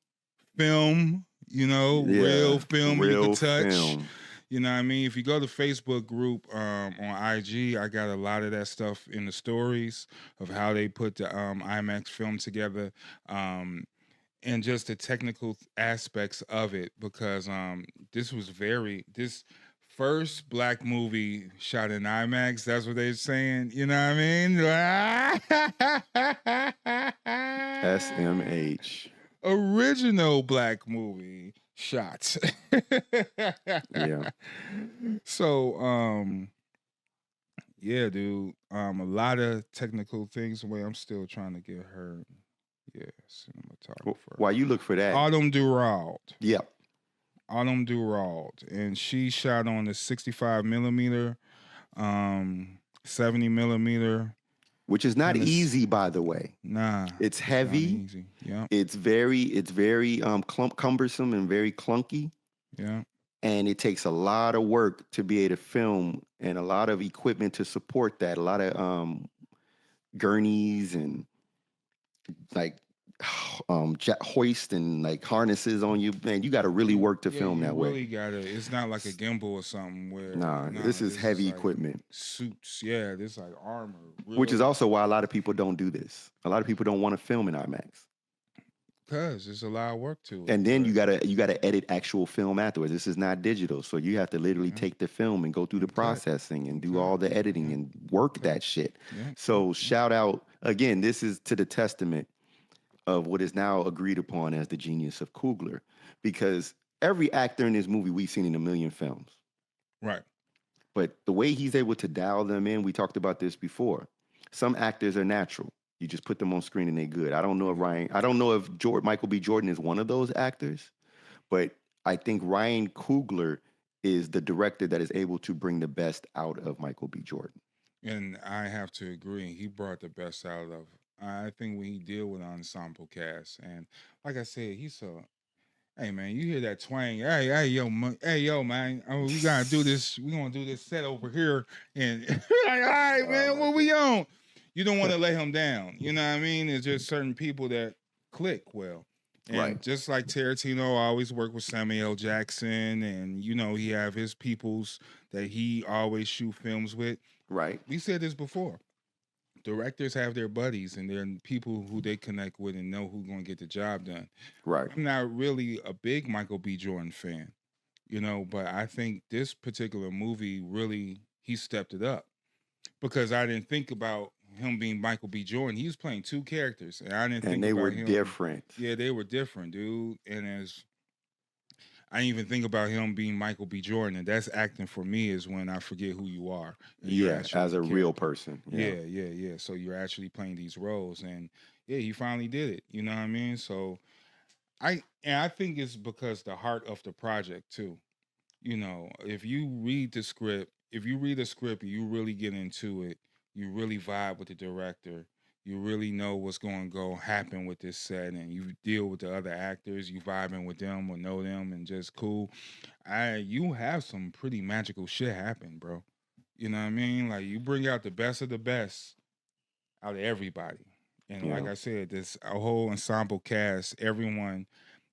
you know, real film you could touch. Film. You know what I mean? If you go to Facebook group on IG, I got a lot of that stuff in the stories of how they put the IMAX film together, and just the technical aspects of it, because this first black movie shot in IMAX. That's what they're saying. You know what I mean? SMH. Original black movie shot. Yeah. So, yeah, dude. A lot of technical things. The way I'm still trying to get her. Yeah, cinematographer. While you look for that. Autumn Durald. Yep. Autumn Durald, and she shot on the 65 millimeter, 70 millimeter, which is not easy, by the way. Nah, it's heavy. Yeah, it's very cumbersome and very clunky. Yeah, and it takes a lot of work to be able to film, and a lot of equipment to support that. A lot of gurneys and like hoist and like harnesses on you, man. You got to really work to film that way. Really gotta. It's not like a gimbal or something where. Nah, this is heavy like equipment. Suits, yeah. This like armor. Which is also why a lot of people don't do this. A lot of people don't want to film in IMAX. Because there's a lot of work to it. And then you gotta edit actual film afterwards. This is not digital, so you have to literally take the film and go through the processing and do all the editing and work that shit. So shout out again. This is to the testament of what is now agreed upon as the genius of Coogler, because every actor in this movie we've seen in a million films, right? But the way he's able to dial them in, we talked about this before. Some actors are natural. You just put them on screen and they're good. I don't know if Micheal B Jordon is one of those actors, but I think Ryan Coogler is the director that is able to bring the best out of Micheal B Jordon. And I have to agree. He brought the best out of, I think, when he deal with ensemble cast. And like I said, he's so, hey man, you hear that twang? Hey yo, man, we gotta do this. We gonna do this set over here, and like, all right, man, what we on? You don't want to let him down. You know what I mean? It's just certain people that click well. And just like Tarantino always work with Samuel Jackson, and he have his peoples that he always shoot films with. Right. We said this before. Directors have their buddies and they're people who they connect with and know who's going to get the job done. Right. I'm not really a big Micheal B Jordon fan, but I think this particular movie really, he stepped it up, because I didn't think about him being Micheal B Jordon. He was playing two characters, and I didn't think they about were him. different. Yeah, they were different, dude. And I didn't even think about him being Micheal B Jordon, and that's acting for me is when I forget who you are. Yeah, as a real person. Yeah. So you're actually playing these roles, and he finally did it. You know what I mean? So I think it's because the heart of the project too. If you read the script, and you really get into it, you really vibe with the director. You really know what's going to go happen with this set, and you deal with the other actors. You vibing with them or know them, and just cool. You have some pretty magical shit happen, bro. You know what I mean? Like, you bring out the best of the best out of everybody. And like I said, this a whole ensemble cast, everyone,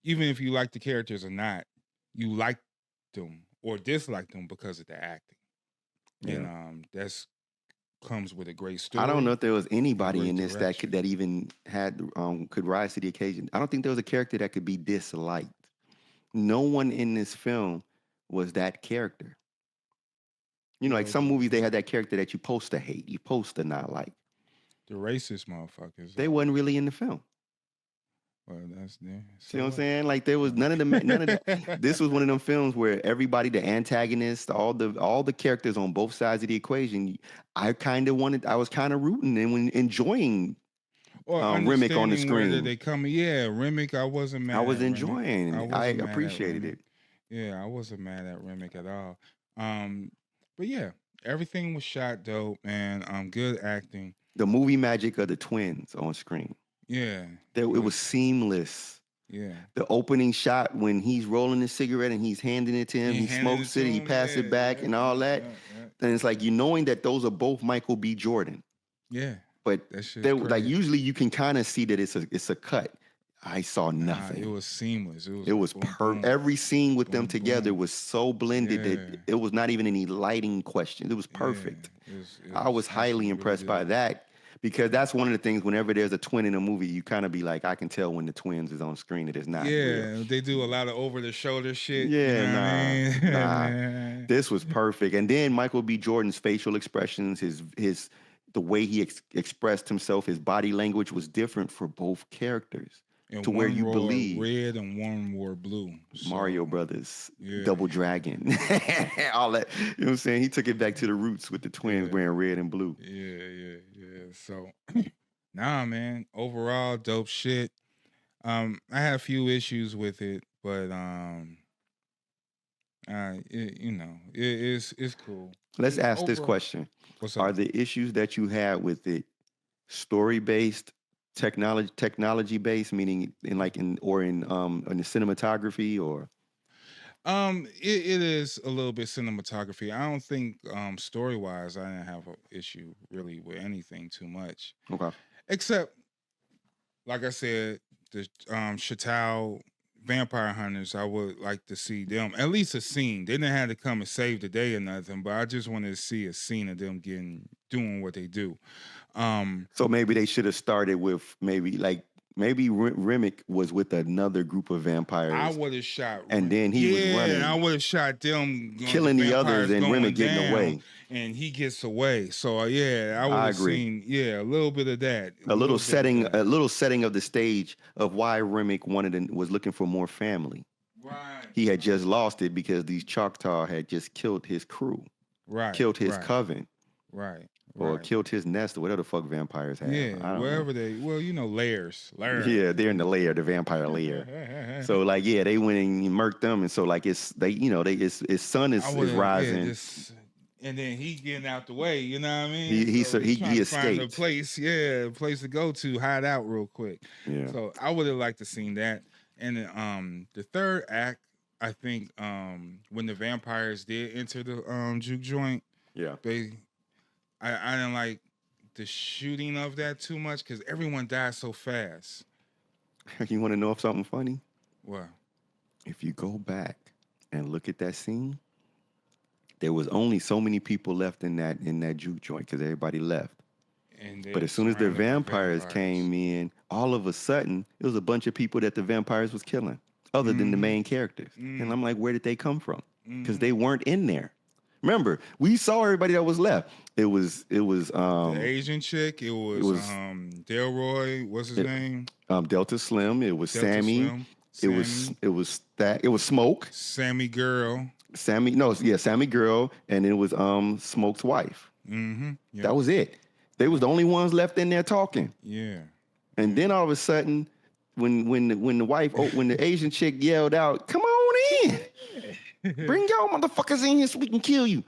even if you like the characters or not, you like them or dislike them because of the acting. Yeah. And that's comes with a great story. I don't know if there was anybody in this that even had could rise to the occasion. I don't think there was a character that could be disliked. No one in this film was that character. Like some movies, they had that character that you supposed to hate, you supposed to not like. The racist motherfuckers. They wasn't really in the film. Well, that's there. See what I'm saying? Like, there was none of that. This was one of them films where everybody, the antagonist, all the characters on both sides of the equation, I was kind of rooting and enjoying Remmick on the screen. They come, Remmick, I wasn't mad. I was enjoying. I appreciated it. Yeah, I wasn't mad at Remmick at all. But yeah, everything was shot dope, man. Good acting. The movie magic of the twins on screen. Yeah. It was seamless. Yeah. The opening shot when he's rolling his cigarette and he's handing it to him, he smokes it, he passes it back and all that. And it's like, knowing that those are both Micheal B Jordon. Yeah. But like, usually you can kind of see that it's a cut. I saw nothing. It was seamless. It was perfect. Every scene with them together was so blended that it was not even any lighting question. It was perfect. I was highly impressed by that. Because that's one of the things, whenever there's a twin in a movie, you kind of be like, I can tell when the twins is on screen that it's not real. They do a lot of over-the-shoulder shit. Yeah, nah. This was perfect. And then Micheal B Jordon's facial expressions, the way he expressed himself, his body language was different for both characters. And to where you believe red and one wore blue. Mario Brothers, Double Dragon, all that. You know what I'm saying? He took it back to the roots with the twins wearing red and blue. Yeah. So, nah, man. Overall, dope shit. I had a few issues with it, but it's cool. Let's ask this question: Are the issues that you had with it story-based? Technology based, meaning in the cinematography, or it is a little bit cinematography. I don't think story wise I didn't have an issue really with anything too much. Okay. Except, like I said, Chateau vampire hunters, I would like to see them, at least a scene. They didn't have to come and save the day or nothing, but I just wanted to see a scene of them doing what they do. So maybe they should have started with maybe Remmick was with another group of vampires. I would have shot, and then he was running. I would have shot them, killing the others, and Remmick getting away, and he gets away. So I would have seen, a little bit of that, a little setting of the stage of why Remmick was looking for more family. Right. He had just lost it because these Choctaw had just killed his crew, killed his coven, or killed his nest, or whatever the fuck vampires have. Yeah, wherever layers. Yeah, they're in the lair, the vampire lair. So they went and murked them, and so his son is rising. And then he getting out the way, you know what I mean? He escaped. Find a place to go to, hide out real quick. Yeah. So I would have liked to seen that. And the third act, I think, when the vampires did enter the juke joint, I didn't like the shooting of that too much because everyone died so fast. You want to know something funny? What? If you go back and look at that scene, there was only so many people left in that juke joint because everybody left. But as soon as the vampires came in, all of a sudden, it was a bunch of people that the vampires was killing, other than the main characters. And I'm like, where did they come from? Because they weren't in there. Remember, we saw everybody that was left. It was the Asian chick. It was Delroy. What's his name? Delta Slim. It was Sammy. It was Smoke. Sammy Girl. Sammy Girl, and it was Smoke's wife. Mm-hmm. Yep. That was it. They was the only ones left in there talking. Yeah. And then all of a sudden, when the Asian chick yelled out, "Come on in, bring y'all motherfuckers in here so we can kill you."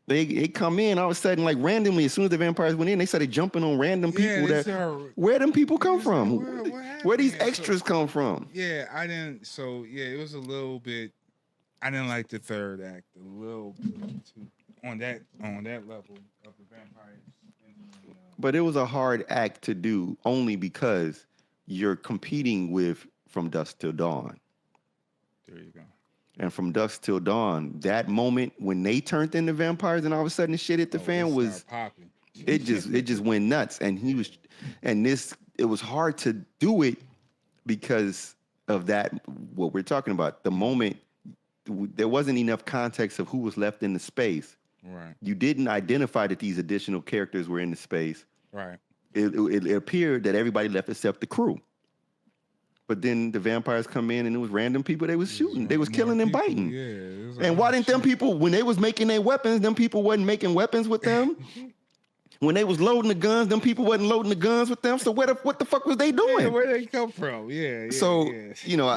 They come in all of a sudden, like randomly. As soon as the vampires went in, they started jumping on random people. Where them people come from? Where these extras come from? Yeah, I didn't. So it was a little bit. I didn't like the third act a little bit on that level of the vampires. But it was a hard act to do only because you're competing with From Dusk Till Dawn. There you go. And From Dusk Till Dawn, that moment when they turned into vampires and all of a sudden the shit hit the fan was popping. It just went nuts. And it was hard to do it because of that, what we're talking about. The moment there wasn't enough context of who was left in the space. Right. You didn't identify that these additional characters were in the space. Right. It appeared that everybody left except the crew. But then the vampires come in and it was random people they was shooting. They was killing and biting. Yeah. And why didn't them people, when they was making their weapons, them people wasn't making weapons with them? When they was loading the guns, them people wasn't loading the guns with them. So what the fuck was they doing? Yeah, where they come from? Yeah. So,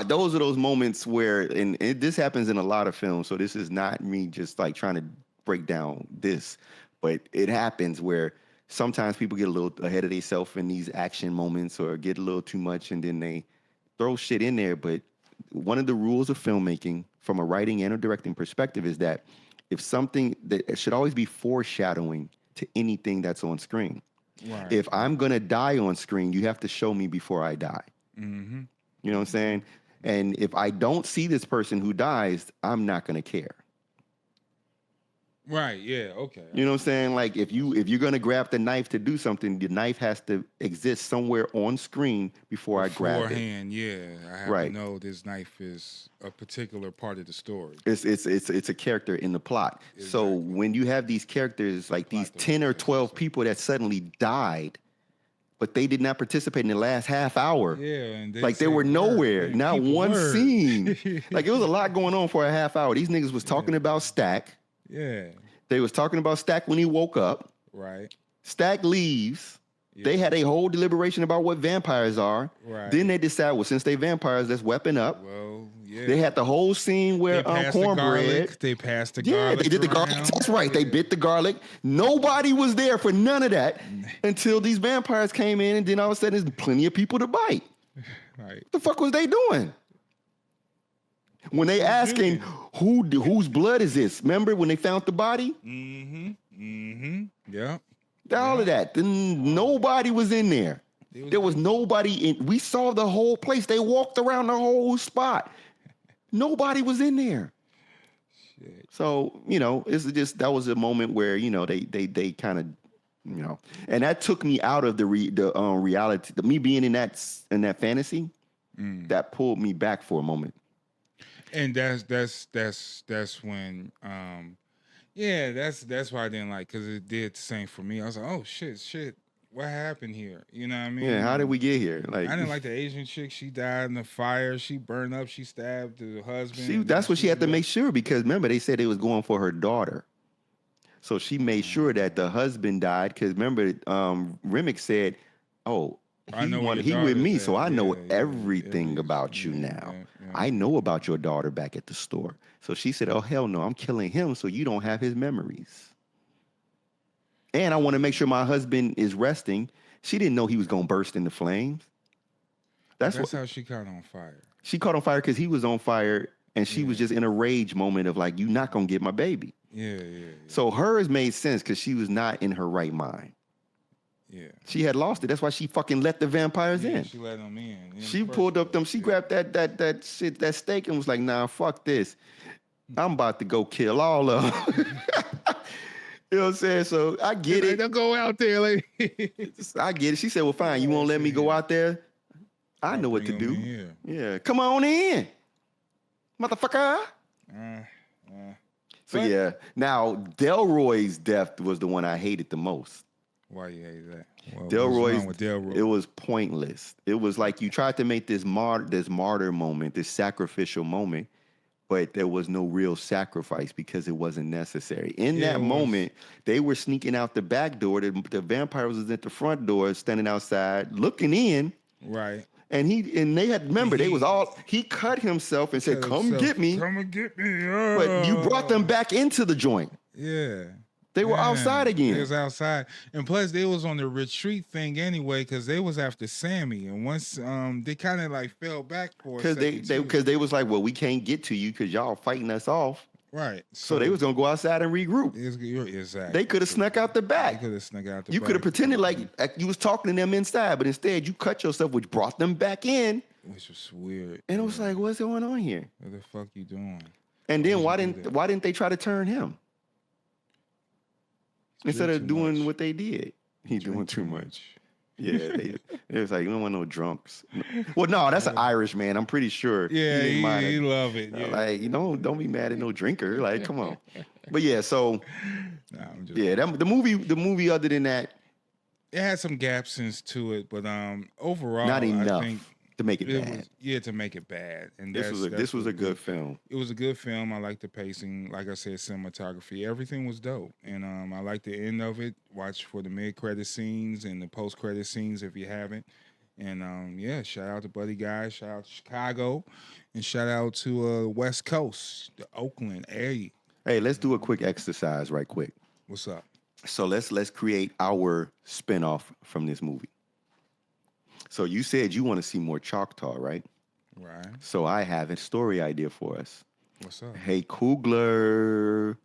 those are those moments where, and this happens in a lot of films, so this is not me just like trying to break down this, but it happens where sometimes people get a little ahead of themselves in these action moments or get a little too much and then they throw shit in there. But one of the rules of filmmaking from a writing and a directing perspective is that if something that should always be foreshadowing to anything that's on screen. Right. If I'm going to die on screen, you have to show me before I die. Mm-hmm. You know what I'm saying? And if I don't see this person who dies, I'm not going to care. Right, yeah, okay. You know what I'm saying? Like if you're gonna grab the knife to do something, the knife has to exist somewhere on screen before I grab it. Beforehand, yeah. I have to know this knife is a particular part of the story. It's a character in the plot. Exactly. So when you have these characters, like these 10 or 12 people that suddenly died, but they did not participate in the last half hour. Yeah, and they were nowhere. Not one scene. Like it was a lot going on for a half hour. These niggas was talking about Stack. Yeah. They was talking about Stack when he woke up. Right. Stack leaves. Yeah. They had a whole deliberation about what vampires are. Right. Then they decide, well, since they vampires, let's weapon up. Well, yeah. They had the whole scene where cornbread. They passed the garlic. Yeah, they did the garlic. That's right. They bit the garlic. Nobody was there for none of that until these vampires came in, and then all of a sudden there's plenty of people to bite. Right. What the fuck was they doing? When they asking whose blood is this? Remember when they found the body? Mm-hmm. Mm-hmm. Yeah. All of that. Then nobody was in there. There was nobody in. We saw the whole place. They walked around the whole spot. Nobody was in there. Shit. So, that was a moment where, they kind of, and that took me out of the reality. Me being in that fantasy, that pulled me back for a moment. And that's when, that's why I didn't like, because it did the same for me. I was like, oh shit, what happened here? You know what I mean? Yeah, how did we get here? Like, I didn't like the Asian chick. She died in the fire. She burned up. She stabbed the husband. That's what she had to make sure, because remember they said they was going for her daughter. So she made sure that the husband died, because remember Remmick said, oh, he with me, so I know everything about you now. Yeah. I know about your daughter back at the store. So she said, oh, hell no, I'm killing him so you don't have his memories. And I want to make sure my husband is resting. She didn't know he was going to burst into flames. That's how she caught on fire. She caught on fire because he was on fire, and she was just in a rage moment of like, you're not going to get my baby. Yeah. So hers made sense because she was not in her right mind. Yeah. She had lost it. That's why she fucking let the vampires in. She let them in. She pulled up them. She grabbed that shit, that steak, and was like, nah, fuck this. I'm about to go kill all of them. You know what I'm saying? So I get it. Don't go out there, lady. I get it. She said, well, fine. You won't let me go out there? I know what to do. Yeah. Come on in, motherfucker. So, yeah. Now, Delroy's death was the one I hated the most. Why you hate that? Delroy? It was pointless. It was like you tried to make this martyr moment, this sacrificial moment, but there was no real sacrifice because it wasn't necessary. In that moment, they were sneaking out the back door. The vampire was at the front door, standing outside, looking in. Right. And they had, remember, he cut himself and said, come get me. Come and get me. But you brought them back into the joint. Yeah. They were outside again. They was outside. And plus, they was on the retreat thing anyway, because they was after Sammy. And once they kind of like fell back for a second. Because they was like, well, we can't get to you because y'all fighting us off. Right. So they was going to go outside and regroup. Exactly. They could have snuck out the back. You could have pretended like you was talking to them inside, but instead you cut yourself, which brought them back in. Which was weird. And it was like, what's going on here? What the fuck you doing? And then why didn't they try to turn him? Instead of doing what they did. He's doing too much. Yeah, it was like, you don't want no drunks. Well, no, that's an Irish man. I'm pretty sure. Yeah, he love it. Yeah. Like, don't be mad at no drinker. Like, come on. But yeah, so the movie. Other than that, it had some gaps to it, but overall, not enough. I think to make it bad. To make it bad. And this was a good film. It was a good film. I liked the pacing. Like I said, cinematography. Everything was dope. And I liked the end of it. Watch for the mid-credit scenes and the post-credit scenes if you haven't. And shout out to Buddy Guy. Shout out to Chicago. And shout out to West Coast, the Oakland area. Hey, let's do a quick exercise right quick. What's up? So let's create our spinoff from this movie. So you said you want to see more Choctaw, right? Right. So I have a story idea for us. What's up? Hey, Coogler.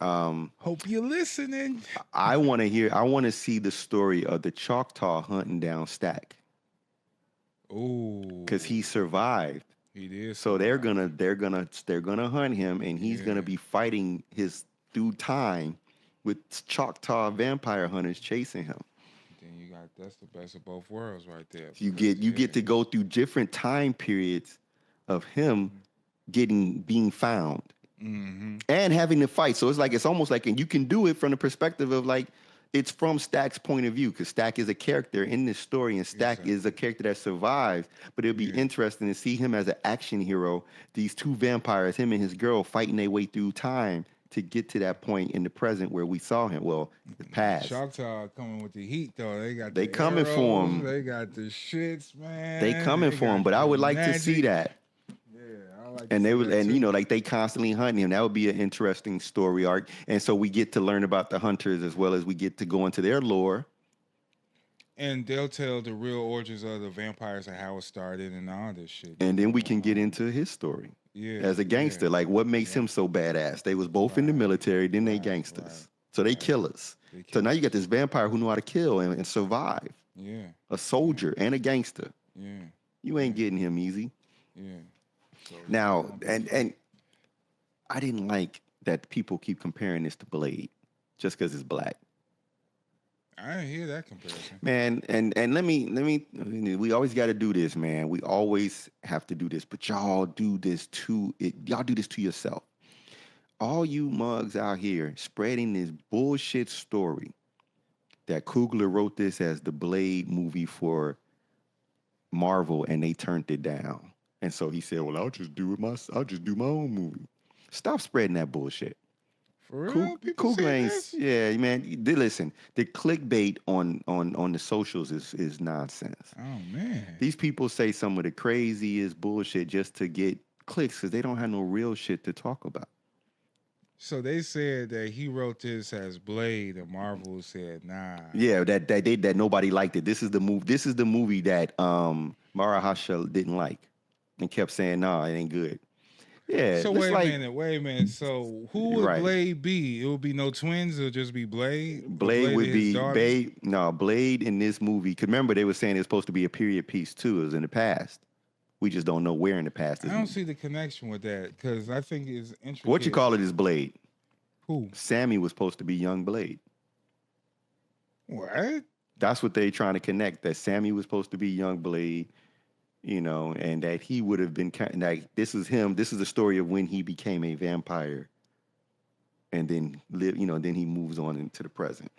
Hope you're listening. I want to see the story of the Choctaw hunting down Stack. Ooh. Because he survived. He did. So they're gonna hunt him, and he's gonna be fighting through time with Choctaw vampire hunters chasing him. That's the best of both worlds right there. You get to go through different time periods of him being found and having to fight. So it's almost like, and you can do it from the perspective of like, it's from Stack's point of view, because Stack is a character in this story, and Stack is a character that survives. But it'll be interesting to see him as an action hero. These two vampires, him and his girl, fighting their way through time to get to that point in the present where we saw him. Well, the past. Choctaw coming with the heat though. They coming for him. They got the shits, man. They coming for him. But I would like to see that. Yeah, I like. And they constantly hunting him. That would be an interesting story arc. And so we get to learn about the hunters as well as we get to go into their lore. And they'll tell the real origins of the vampires and how it started and all this shit. And then we can get into his story. Yeah, as a gangster, like what makes him so badass? They was both in the military, then they gangsters, so they killers. So now you got this vampire who knew how to kill and survive. Yeah. A soldier and a gangster. Yeah. You ain't getting him easy. Yeah. So Now, and I didn't like that people keep comparing this to Blade just because it's black. I didn't hear that comparison. Man, and let me we always got to do this, man. We always have to do this, but y'all do this to it. Y'all do this to yourself. All you mugs out here spreading this bullshit story that Coogler wrote this as the Blade movie for Marvel and they turned it down. And so he said, "Well, I'll just do my own movie." Stop spreading that bullshit. For real? People Coogler say ain't, this? yeah, man. Listen, the clickbait on the socials is nonsense. Oh man. These people say some of the craziest bullshit just to get clicks because they don't have no real shit to talk about. So they said that he wrote this as Blade, and Marvel said, "Nah." Yeah, that nobody liked it. This is the movie that Marahasha didn't like and kept saying, "Nah, it ain't good." Yeah. So wait a minute. So who would Right. Blade be? It would be no twins. It would just be Blade. Blade would and be his daughters? Blade in this movie. Cause remember they were saying it's supposed to be a period piece too. It was in the past. We just don't know where in the past. I don't see the connection with that because I think it's interesting. What you call it is Blade. Who? Sammy was supposed to be young Blade. What? That's what they trying to connect. That Sammy was supposed to be young Blade, you know, and that he would have been like this is him. This is the story of when he became a vampire, and then then he moves on into the present.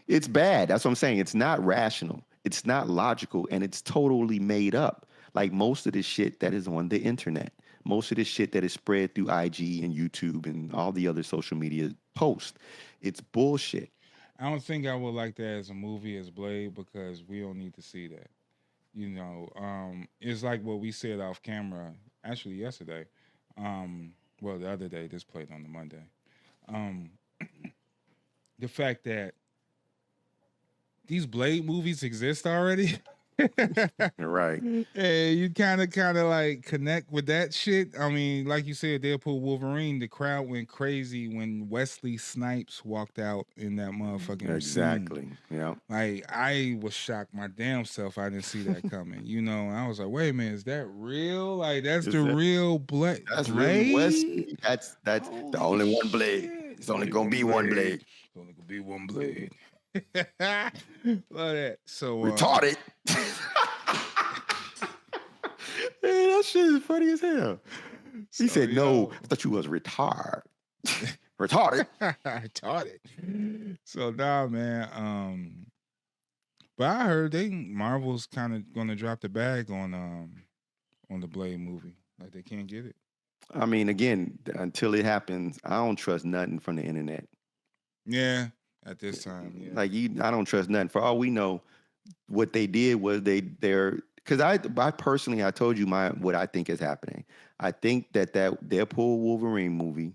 It's bad. That's what I'm saying. It's not rational. It's not logical, and it's totally made up. Like most of the shit that is on the internet, most of the shit that is spread through IG and YouTube and all the other social media posts, it's bullshit. I don't think I would like that as a movie as Blade because we don't need to see that. You know, it's like what we said off camera actually yesterday. Well, the other day. This played on the Monday. The fact that these Blade movies exist already. Right. And you kind of like connect with that shit. I mean, like you said, Deadpool Wolverine, the crowd went crazy when Wesley Snipes walked out in that motherfucking Exactly. scene. Yeah. Like, I was shocked my damn self. I didn't see that coming. You know, I was like, wait a minute, is that real? Like, that's the real Blade? That's really Wesley. That's the only one Blade. Shit. It's only gonna be one Blade. It's only gonna be one Blade. Love that. So Retarded. Man, that shit is funny as hell. He said, "No, I thought you was retarded." Retarded. Retarded. So nah, man. But I heard Marvel's kind of gonna drop the bag on the Blade movie. Like they can't get it. I mean, again, until it happens, I don't trust nothing from the internet. Yeah, at this time, yeah. Like I don't trust nothing. For all we know, what they did was they're because I personally I told you what I think is happening. I think that Deadpool Wolverine movie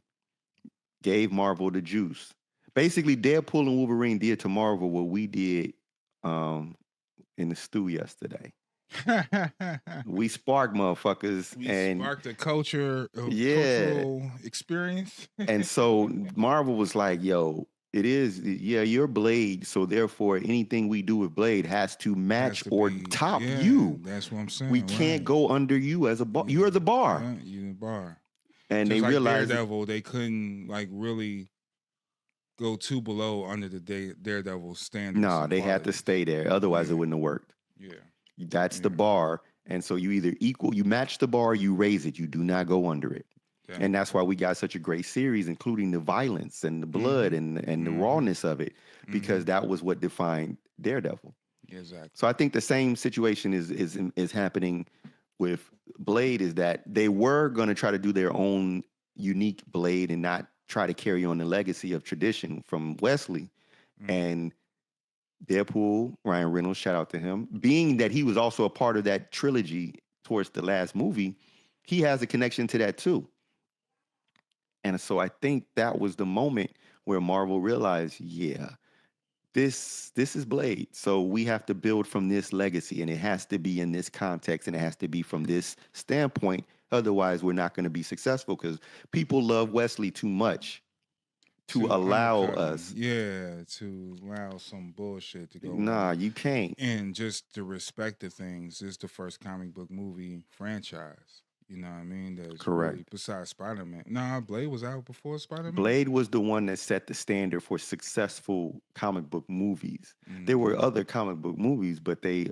gave Marvel the juice. Basically, Deadpool and Wolverine did to Marvel what we did in the stew yesterday. We sparked motherfuckers and sparked a cultural experience. And so Marvel was like, yo, it is, you're Blade, so therefore anything we do with Blade has to match or top you. That's what I'm saying. We can't go under you as a bar. You're the bar. Yeah, you're the bar. And just they like realized Daredevil, they couldn't like really go too below under the Daredevil standards. No, they had to stay there. Otherwise it wouldn't have worked. Yeah. That's the bar. And so you either you match the bar, you raise it. You do not go under it. Yeah. And that's why we got such a great series, including the violence and the blood and the rawness of it, because that was what defined Daredevil. Exactly. So I think the same situation is happening with Blade, is that they were going to try to do their own unique Blade and not try to carry on the legacy of tradition from Wesley. And Deadpool, Ryan Reynolds, shout out to him, being that he was also a part of that trilogy towards the last movie, he has a connection to that too. And so I think that was the moment where Marvel realized, this is Blade. So we have to build from this legacy, and it has to be in this context, and it has to be from this standpoint. Otherwise, we're not going to be successful because people love Wesley too much to allow us. Yeah, to allow some bullshit to go Nah, on. you can't. And just the respect of things, this is the first comic book movie franchise. You know what I mean? That's Correct. really, besides Spider-Man. Nah, Blade was out before Spider-Man. Blade was the one that set the standard for successful comic book movies. There were other comic book movies, but they,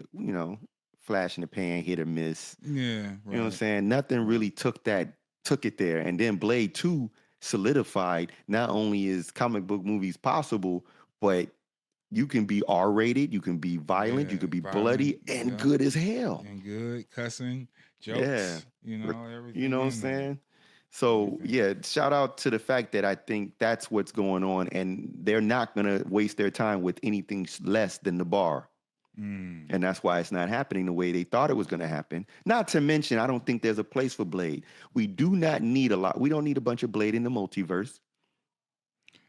flash in the pan, hit or miss. Yeah, right. You know what I'm saying? Nothing really took it there. And then Blade 2 solidified not only is comic book movies possible, but you can be R-rated, you can be violent, you can be bloody, and good as hell. And good, cussing, jokes, everything. You know what I'm saying? So, shout out to the fact that I think that's what's going on, and they're not going to waste their time with anything less than the bar. And that's why it's not happening the way they thought it was going to happen. Not to mention, I don't think there's a place for Blade. We do not need a lot. We don't need a bunch of Blade in the multiverse.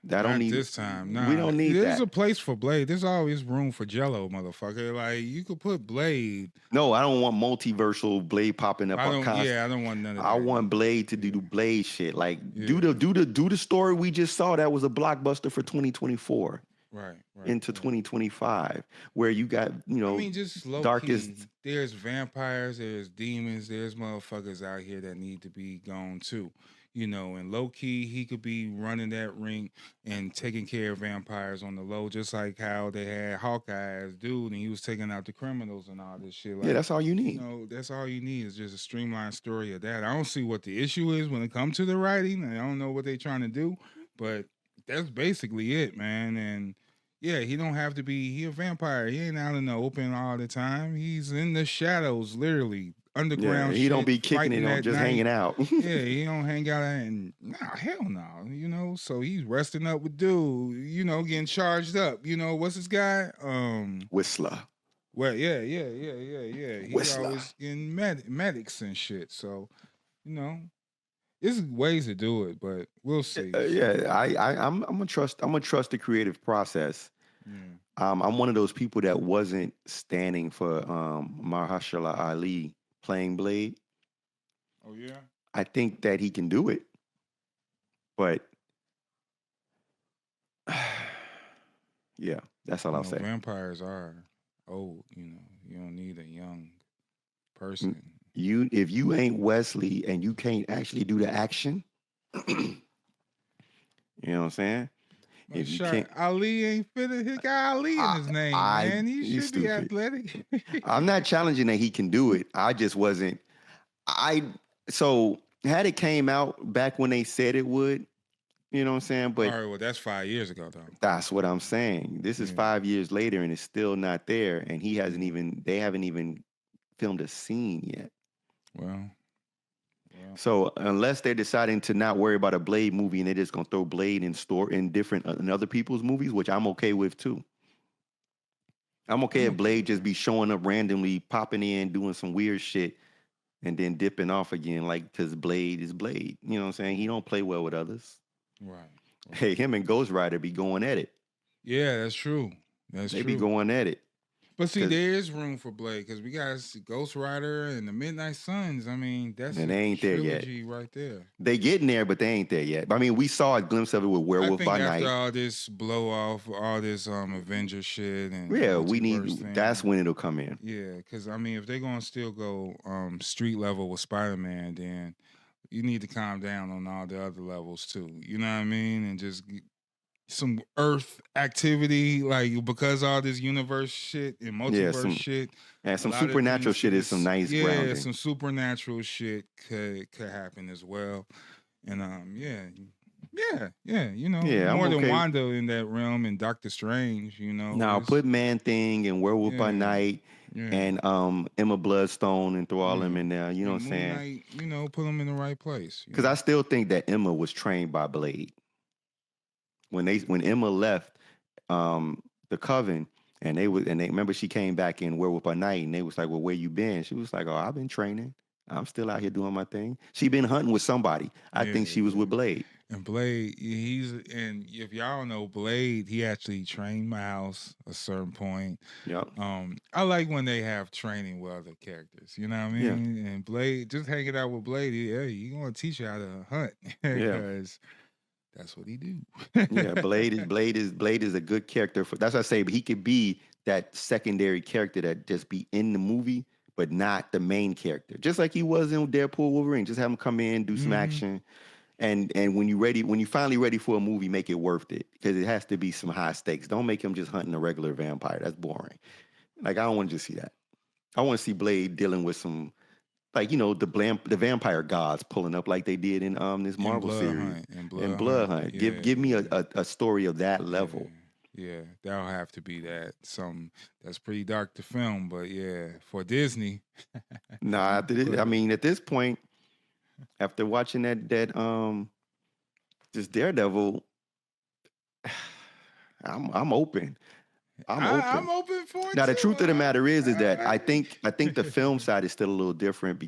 Not this time. Nah, we don't need There's that. a place for Blade. There's always room for Jello, motherfucker. Like, you could put Blade. No, I don't want multiversal Blade popping up. I don't want none of that. I want Blade to do Blade shit. Like, do the story we just saw that was a blockbuster for 2024. Right. Into 2025, where you got, just low darkest. Key, there's vampires, there's demons, there's motherfuckers out here that need to be gone too. And low key, he could be running that ring and taking care of vampires on the low, just like how they had Hawkeye as dude, and he was taking out the criminals and all this shit. Like, that's all you need. That's all you need is just a streamlined story of that. I don't see what the issue is when it comes to the writing. I don't know what they're trying to do, but that's basically it, man. And he don't have to be. He a vampire. He ain't out in the open all the time. He's in the shadows, literally underground. He don't be kicking it on, just hanging out. He don't hang out and hell no. So he's resting up with dude. Getting charged up. What's this guy? Whistler. Well, yeah. He's Whistler. always in medics and shit. So, there's ways to do it, but we'll see. I'm gonna trust the creative process. I'm one of those people that wasn't standing for Mahershala Ali playing Blade. Oh yeah. I think that he can do it, but that's all I'll say. Vampires are old. You don't need a young person. If you ain't Wesley and you can't actually do the action, you know what I'm saying? If you can't, Ali ain't fitted. He got Ali in his name, man. He should be athletic. I'm not challenging that he can do it. I just wasn't. So had it came out back when they said it would, you know what I'm saying? But all right, well, that's 5 years ago, though. That's what I'm saying. This is 5 years later, and it's still not there. And they haven't even filmed a scene yet. Well. So unless they're deciding to not worry about a Blade movie and they're just gonna throw Blade in other people's movies, which I'm okay with too. I'm okay if Blade just be showing up randomly, popping in, doing some weird shit, and then dipping off again, like, because Blade is Blade. You know what I'm saying? He don't play well with others. Right. Hey, him and Ghost Rider be going at it. Yeah, that's true. They be going at it. But see, there is room for Blade because we got Ghost Rider and the Midnight Suns. I mean, that's and they ain't there yet. Right there. They getting there, but they ain't there yet. I mean, we saw a glimpse of it with Werewolf by Night. After all this blow off, all this Avenger shit, and we need. That's when it'll come in. Yeah, because I mean, if they're gonna still go street level with Spider-Man, then you need to calm down on all the other levels too. You know what I mean? And just some Earth activity, like, because all this universe shit and multiverse shit. And some supernatural shit is some nice grounding. Yeah, some supernatural shit could happen as well. And more than Wanda in that realm and Doctor Strange, Now put Man-Thing and Werewolf by Night and Emma Bloodstone and throw all them in there. You know what I'm saying? Knight, put them in the right place. Because I still think that Emma was trained by Blade. When Emma left the Coven, and they remember she came back in Werewolf by Night, and they was like, "Well, where you been?" She was like, "Oh, I've been training. I'm still out here doing my thing." She been hunting with somebody. I think she was with Blade. And Blade, and if y'all know Blade, he actually trained Miles at a certain point. Yep. I like when they have training with other characters. You know what I mean? Yeah. And Blade, just hanging out with Blade, he gonna teach you how to hunt. Yeah. that's what he do. Yeah, Blade is a good character. That's what I say. But he could be that secondary character that just be in the movie, but not the main character. Just like he was in Deadpool Wolverine. Just have him come in, do some action, and when you finally ready for a movie, make it worth it because it has to be some high stakes. Don't make him just hunting a regular vampire. That's boring. Like I don't want to just see that. I want to see Blade dealing with some. Like, the vampire gods pulling up like they did in this Marvel series. And Blood Hunt. Yeah, Give me a story of that level. Yeah, that'll have to be that. That's pretty dark to film, but yeah, for Disney. Nah, at this point, after watching that just Daredevil, I'm open. I'm open for it. Now the truth of the matter is that I think the film side is still a little different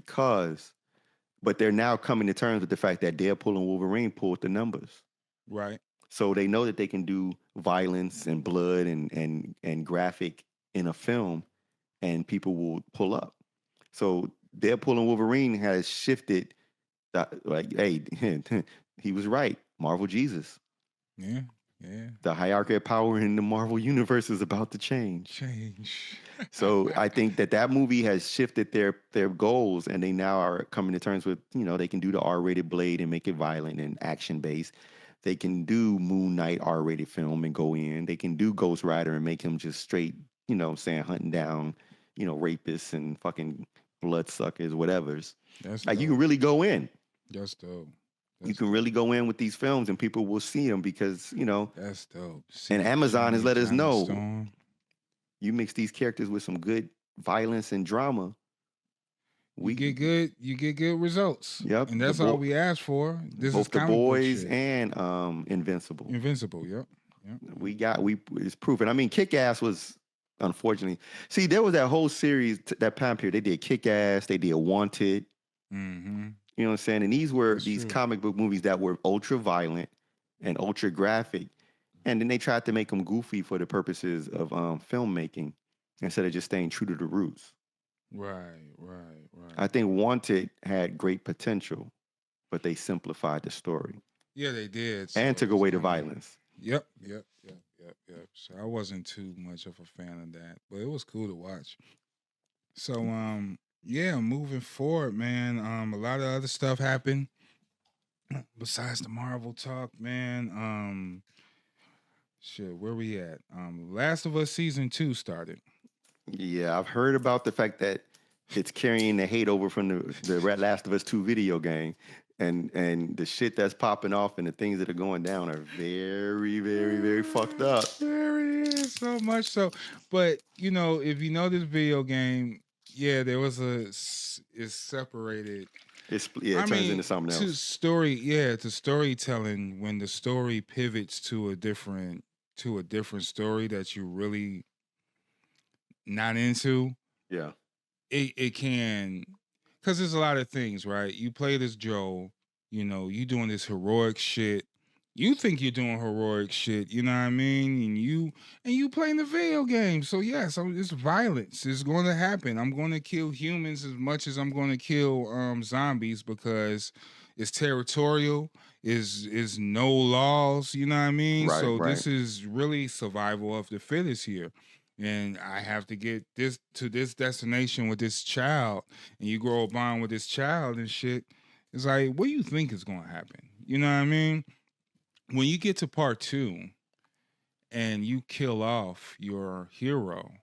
but they're now coming to terms with the fact that Deadpool and Wolverine pulled the numbers. Right. So they know that they can do violence and blood and graphic in a film, and people will pull up. So Deadpool and Wolverine has shifted. Hey, he was right. Marvel Jesus. Yeah. Yeah. The hierarchy of power in the Marvel universe is about to change. So I think that movie has shifted their goals, and they now are coming to terms with, they can do the R-rated Blade and make it violent and action-based. They can do Moon Knight R-rated film and go in. They can do Ghost Rider and make him just straight, hunting down, rapists and fucking bloodsuckers, whatevers. That's like dope. You can really go in. That's dope. You can really go in with these films and people will see them because, That's dope. And Amazon has let us know you mix these characters with some good violence and drama. You get good results. Yep. And that's all we asked for. This both is The Boys and Invincible. Yep. It's proof. And I mean, Kick-Ass was, unfortunately, see, there was that whole series, that time period. They did Kick-Ass, they did Wanted. Mm-hmm. You know what I'm saying? And these were comic book movies that were ultra violent and ultra graphic. And then they tried to make them goofy for the purposes of filmmaking instead of just staying true to the roots. Right. I think Wanted had great potential, but they simplified the story. Yeah, they did. And took away the violence. Yep. So I wasn't too much of a fan of that, but it was cool to watch. So, yeah, moving forward, man. A lot of other stuff happened besides the Marvel talk, man. Shit, where we at? Last of Us season 2 started. Yeah, I've heard about the fact that it's carrying the hate over from the Last of Us 2 video game, and the shit that's popping off and the things that are going down are very, very, very fucked up. There is so much so, but if you know this video game. Yeah, there was it's separated. It turns into something else. To storytelling, when the story pivots to a different story that you're really not into. Yeah. It can, because there's a lot of things, right? You play this Joel, you doing this heroic shit. You think you're doing heroic shit, you know what I mean? And you playing the video game. So yes, it's violence. It's going to happen. I'm going to kill humans as much as I'm going to kill zombies because it's territorial. Is no laws, you know what I mean? Right. This is really survival of the fittest here. And I have to get this to this destination with this child, and you grow a bond with this child and shit. It's like, what do you think is going to happen? You know what I mean? When you get to part 2 and you kill off your hero,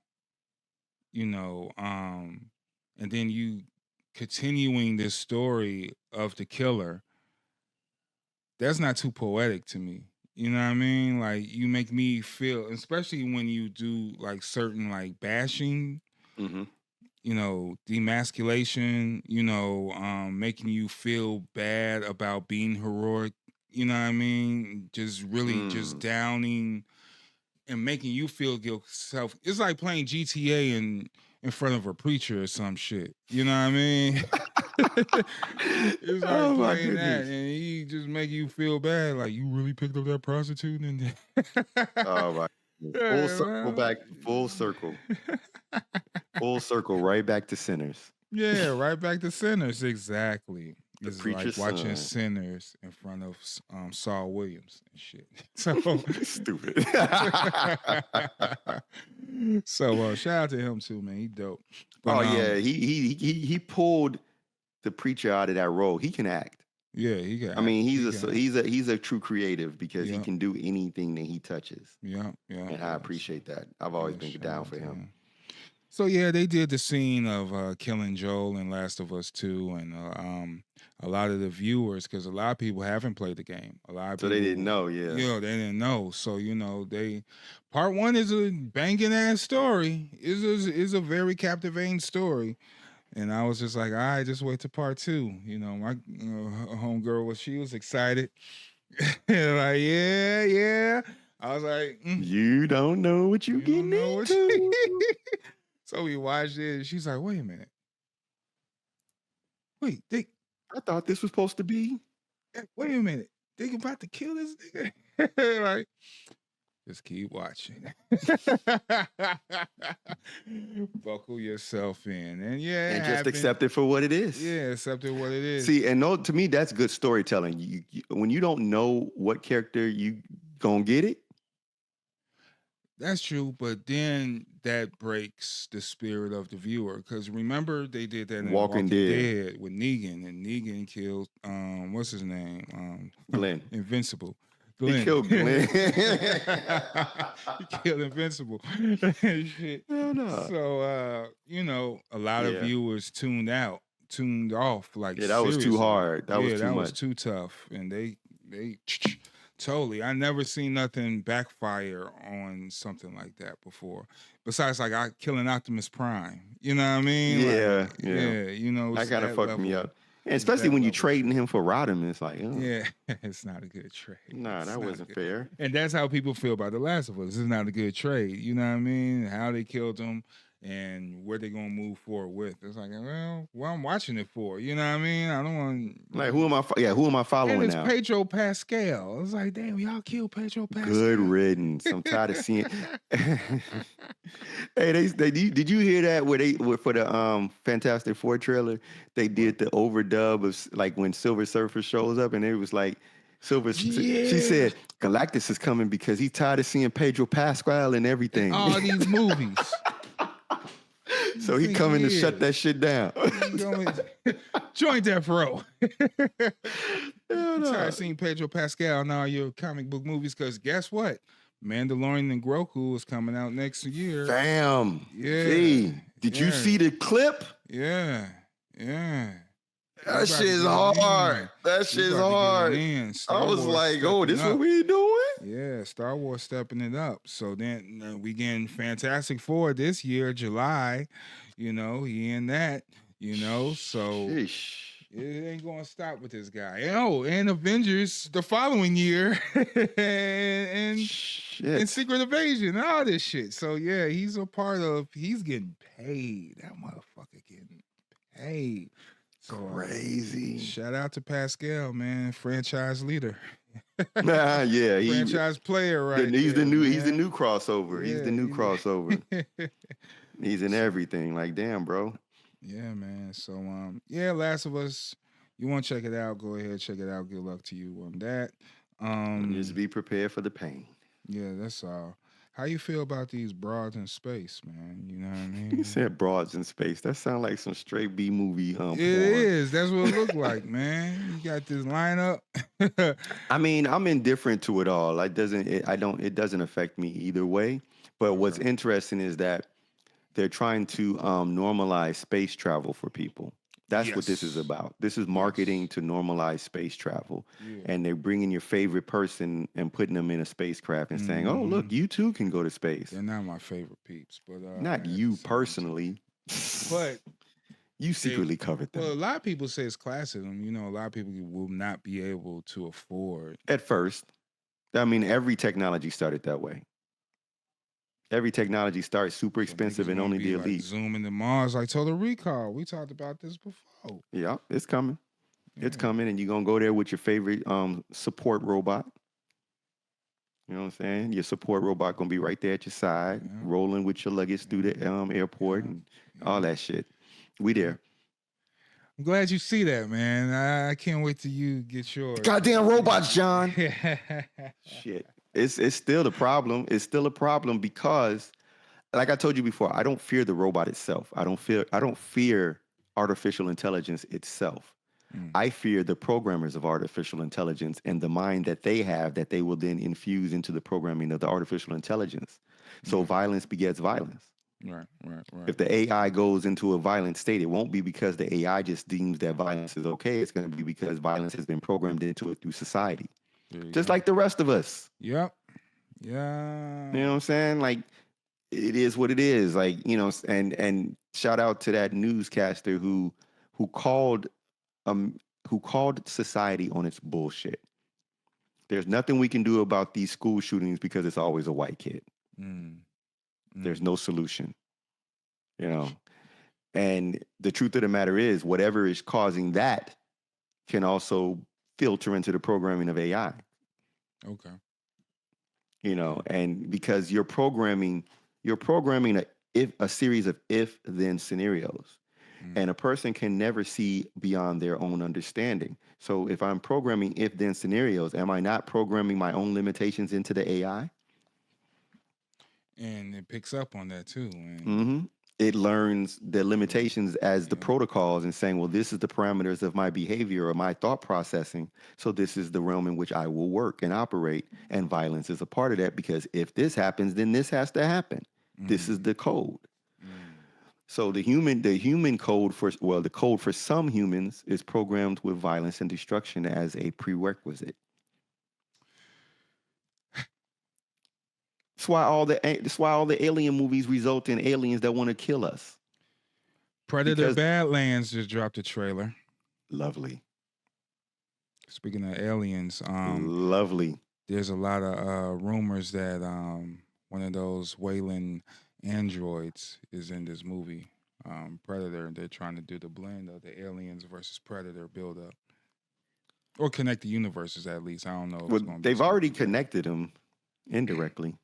and then you continuing this story of the killer, that's not too poetic to me. You know what I mean? Like, you make me feel, especially when you do like certain like bashing, demasculation, making you feel bad about being heroic. You know what I mean? Just really just downing and making you feel yourself. It's like playing GTA in front of a preacher or some shit. You know what I mean? It's like playing that, and he just make you feel bad. Like, you really picked up that prostitute, and oh my! Full circle, right back to sinners. Yeah, right back to sinners. Exactly. It's preacher's like watching son. Sinners in front of Saul Williams and shit. So Stupid. so shout out to him too, man. He dope. But, Oh yeah, he pulled the preacher out of that role. He can act. Yeah, he got. I mean, he's a true creative because he Yeah. can do anything that he touches. Yeah. And I appreciate that. I've always been shout down out for to him. So yeah, they did the scene of killing Joel in Last of Us 2, and a lot of the viewers, because a lot of people haven't played the game. A lot of So people, they didn't know, yeah. Yeah, they didn't know. So part 1 is a banging ass story. Is a very captivating story. And I was just like, all right, just wait to part 2. My homegirl she was excited. Like, yeah. I was like, you don't know what you getting into. So we watched it, and she's like, wait a minute. Wait, I thought this was supposed to be. Wait a minute. They about to kill this nigga? Like, just keep watching. Buckle yourself in. And And just accept it for what it is. Yeah, accept it what it is. See, and no, to me, that's good storytelling. You, when you don't know what character you gonna get it. That's true, but then that breaks the spirit of the viewer. Because remember, they did that in Walking Dead with Negan, and Negan killed what's his name? Glenn. Invincible. Glenn. He killed Glenn. He killed Invincible. Shit. Hell no. So a lot of viewers tuned off. Like, yeah, that was too hard. That was too much. Was too tough, and they totally. I never seen nothing backfire on something like that before. Besides, like, killing Optimus Prime. You know what I mean? Yeah, like, yeah. That kind of fucked me up. And especially when you trading him for Rodimus, it's like, yeah, it's not a good trade. Nah, that wasn't fair. And that's how people feel about The Last of Us. It's not a good trade. You know what I mean? How they killed him and where they gonna move forward with. It's like, well, what I'm watching it for. You know what I mean? I don't want. Like, who am I following and it's now? Pedro Pascal. It's like, damn, y'all killed Pedro Pascal. Good riddance. I'm tired of seeing. Hey, did you hear that where for the Fantastic Four trailer, they did the overdub of like when Silver Surfer shows up, and it was like she said Galactus is coming because he's tired of seeing Pedro Pascal and everything. All these movies. So he coming to shut that shit down. Join Death Row. I'm tired of seeing Pedro Pascal in all your comic book movies, because guess what? Mandalorian and Grogu is coming out next year. Damn. Yeah. Hey, did you see the clip? Yeah. That shit's hard. That shit's hard. I was like, oh, this what we doing? Yeah, Star Wars stepping it up. So then we getting Fantastic Four this year, July. He in that, so Sheesh. it ain't gonna stop with this guy. And Avengers the following year. and Secret Invasion and all this shit. So yeah, he's getting paid. That motherfucker getting paid. So, crazy. Shout out to Pascal, man, franchise leader. Yeah, franchise player, right? He's the new crossover. He's the new crossover. He's in everything. Like, damn, bro. Yeah, man. So Last of Us. You want to check it out? Go ahead, check it out. Good luck to you on that. Just be prepared for the pain. Yeah, that's all. How you feel about these broads in space, man? You know what I mean? You said broads in space. That sounds like some straight B movie. Porn. It is. That's what it looked like, man. You got this lineup. I mean, I'm indifferent to it all. It doesn't affect me either way. But what's interesting is that they're trying to normalize space travel for people. That's what this is about. This is marketing to normalize space travel. Yeah. And they're bringing your favorite person and putting them in a spacecraft and saying, oh, look, you too can go to space. They're not my favorite peeps. But not you personally. But you secretly covered them. Well, a lot of people say it's classism. A lot of people will not be able to afford. At first. I mean, every technology started that way. Every technology starts super expensive and only the elite. Like Zoom into Mars, like Total Recall. We talked about this before. Yeah, it's coming. Yeah. It's coming, and you're going to go there with your favorite support robot. You know what I'm saying? Your support robot going to be right there at your side, rolling with your luggage through the airport and all that shit. We there. I'm glad you see that, man. I can't wait till you get yours. Goddamn robots, John. Shit. It's still the problem. It's still a problem because, like I told you before, I don't fear the robot itself. I don't fear artificial intelligence itself. I fear the programmers of artificial intelligence and the mind that they have that they will then infuse into the programming of the artificial intelligence. So violence begets violence. Right. If the AI goes into a violent state, it won't be because the AI just deems that violence is okay. It's going to be because violence has been programmed into it through society. Just like the rest of us. Yep. Yeah. You know what I'm saying? Like, it is what it is. Like, you know, and shout out to that newscaster who called society on its bullshit. There's nothing we can do about these school shootings because it's always a white kid. There's no solution, you know. And the truth of the matter is, whatever is causing that can also filter into the programming of AI. Okay. You know, and because you're programming a series of if-then scenarios. And a person can never see beyond their own understanding. So if I'm programming if-then scenarios, am I not programming my own limitations into the AI? And it picks up on that too. And It learns the limitations as the protocols and saying, well, this is the parameters of my behavior or my thought processing. So this is the realm in which I will work and operate. And violence is a part of that because if this happens, then this has to happen. This is the code. So the human code the code for some humans is programmed with violence and destruction as a prerequisite. That's why all the alien movies result in aliens that want to kill us. Predator Badlands just dropped a trailer. Lovely. Speaking of aliens, lovely. There's a lot of rumors that one of those Wayland androids is in this movie, Predator. They're trying to do the blend of the aliens versus Predator build up, or connect the universes at least. I don't know. Well, they've already connected them indirectly,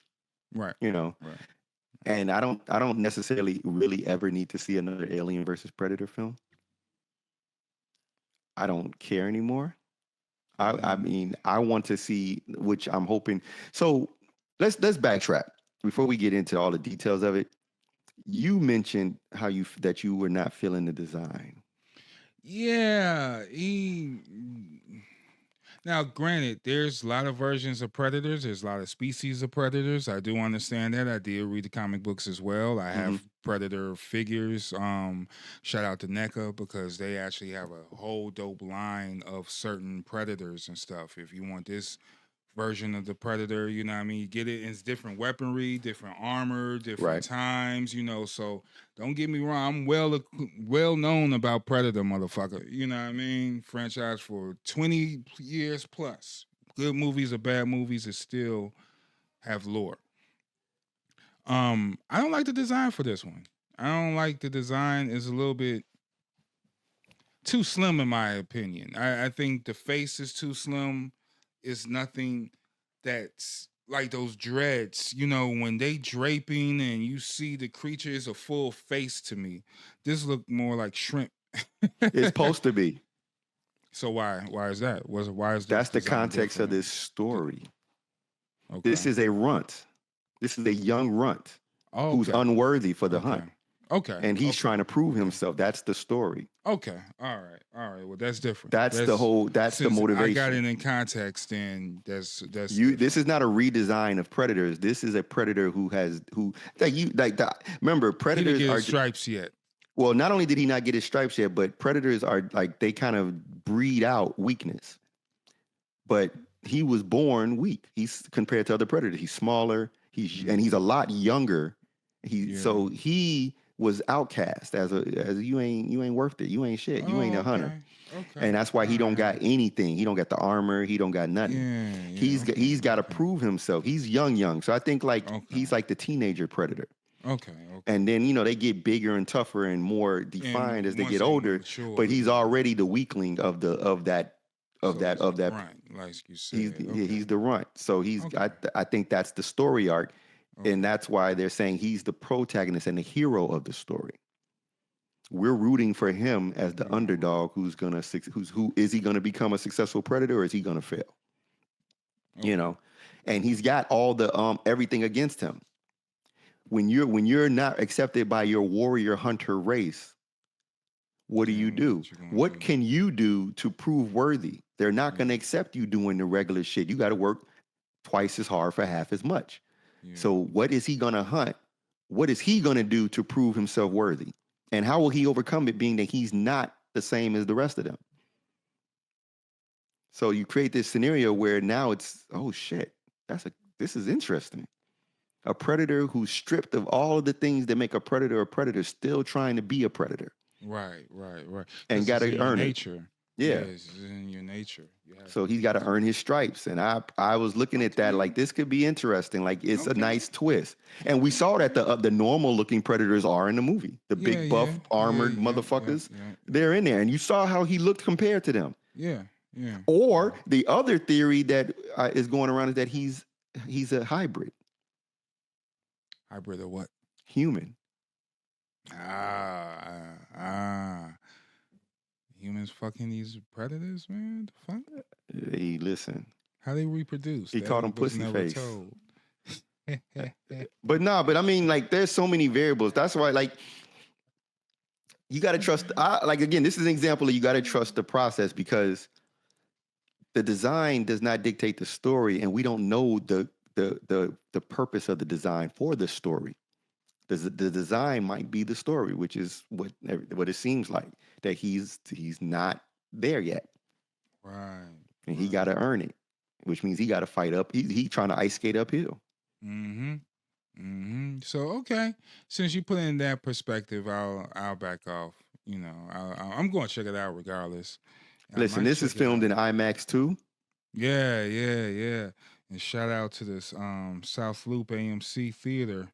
right? You know, right. And I don't necessarily really ever need to see another Alien versus Predator film. I don't care anymore. I mean, I want to see, which I'm hoping. So let's backtrack before we get into all the details of it. You mentioned how that you were not feeling the design. Yeah, now, granted, there's a lot of versions of Predators. There's a lot of species of Predators. I do understand that. I did read the comic books as well. I have Predator figures. Shout out to NECA because they actually have a whole dope line of certain Predators and stuff. If you want this version of the Predator, you know what I mean? You get it. It's different weaponry, different armor, different times, you know. So don't get me wrong. I'm well known about Predator, motherfucker. You know what I mean? Franchise for 20 years plus. Good movies or bad movies, it still have lore. I don't like the design for this one. I don't like the design. It's a little bit too slim in my opinion. I think the face is too slim. It's nothing that's like those dreads, you know, when they draping and you see the creature is a full face to me. This looked more like shrimp. It's supposed to be. So why is that? Why is that's the context of this story? Okay. This is a runt. This is a young runt who's unworthy for the hunt. Okay. And he's trying to prove himself. That's the story. Okay. All right. Well, that's different. That's the motivation. I got it in context, and that's you. This is not a redesign of Predators. This is a Predator remember, Predators he didn't get are his stripes yet. Well, not only did he not get his stripes yet, but Predators are like, they kind of breed out weakness. But he was born weak. He's compared to other Predators. He's smaller. He's a lot younger. So he was outcast as you ain't worth it. You ain't shit. You ain't a hunter. Okay. And that's why he don't got anything. He don't got the armor. He don't got nothing. He's got to prove himself. He's young. So I think he's like the teenager Predator. Okay. And then, you know, they get bigger and tougher and more defined as they get older. But he's already the weakling of that. Runt, like you said. He's the runt. So I think that's the story arc. And that's why they're saying he's the protagonist and the hero of the story. We're rooting for him as the underdog who is he gonna become a successful predator or is he gonna fail? Okay. You know, and he's got all the everything against him. When you're not accepted by your warrior hunter race, what do you do? What can you do to prove worthy? They're not going to accept you doing the regular shit. You got to work twice as hard for half as much. So what is he going to hunt? What is he going to do to prove himself worthy? And how will he overcome it, being that he's not the same as the rest of them? So you create this scenario where now it's, oh shit, this is interesting. A predator who's stripped of all of the things that make a predator, still trying to be a predator. Right. And got to earn nature. Yeah. It's in your nature. So he's got to earn his stripes. And I was looking at that like, this could be interesting. Like, it's a nice twist. And we saw that the normal looking predators are in the movie. The big buff armored motherfuckers, they're in there. And you saw how he looked compared to them. Yeah. Or the other theory that is going around is that he's a hybrid. Hybrid of what? Human. Humans fucking these predators, man. The fuck? Hey, listen. How they reproduce? He called him pussy face. But I mean, like, there's so many variables. That's why, like, you got to trust. Again, this is an example of you got to trust the process, because the design does not dictate the story, and we don't know the purpose of the design for the story. The design might be the story, which is what it seems like, that he's not there yet. Right. And he got to earn it, which means he got to fight up. He trying to ice skate uphill. So, okay, since you put in that perspective, I'll back off. You know, I'm going to check it out regardless. Listen, this is filmed in IMAX too. Yeah. And shout out to this South Loop AMC Theater.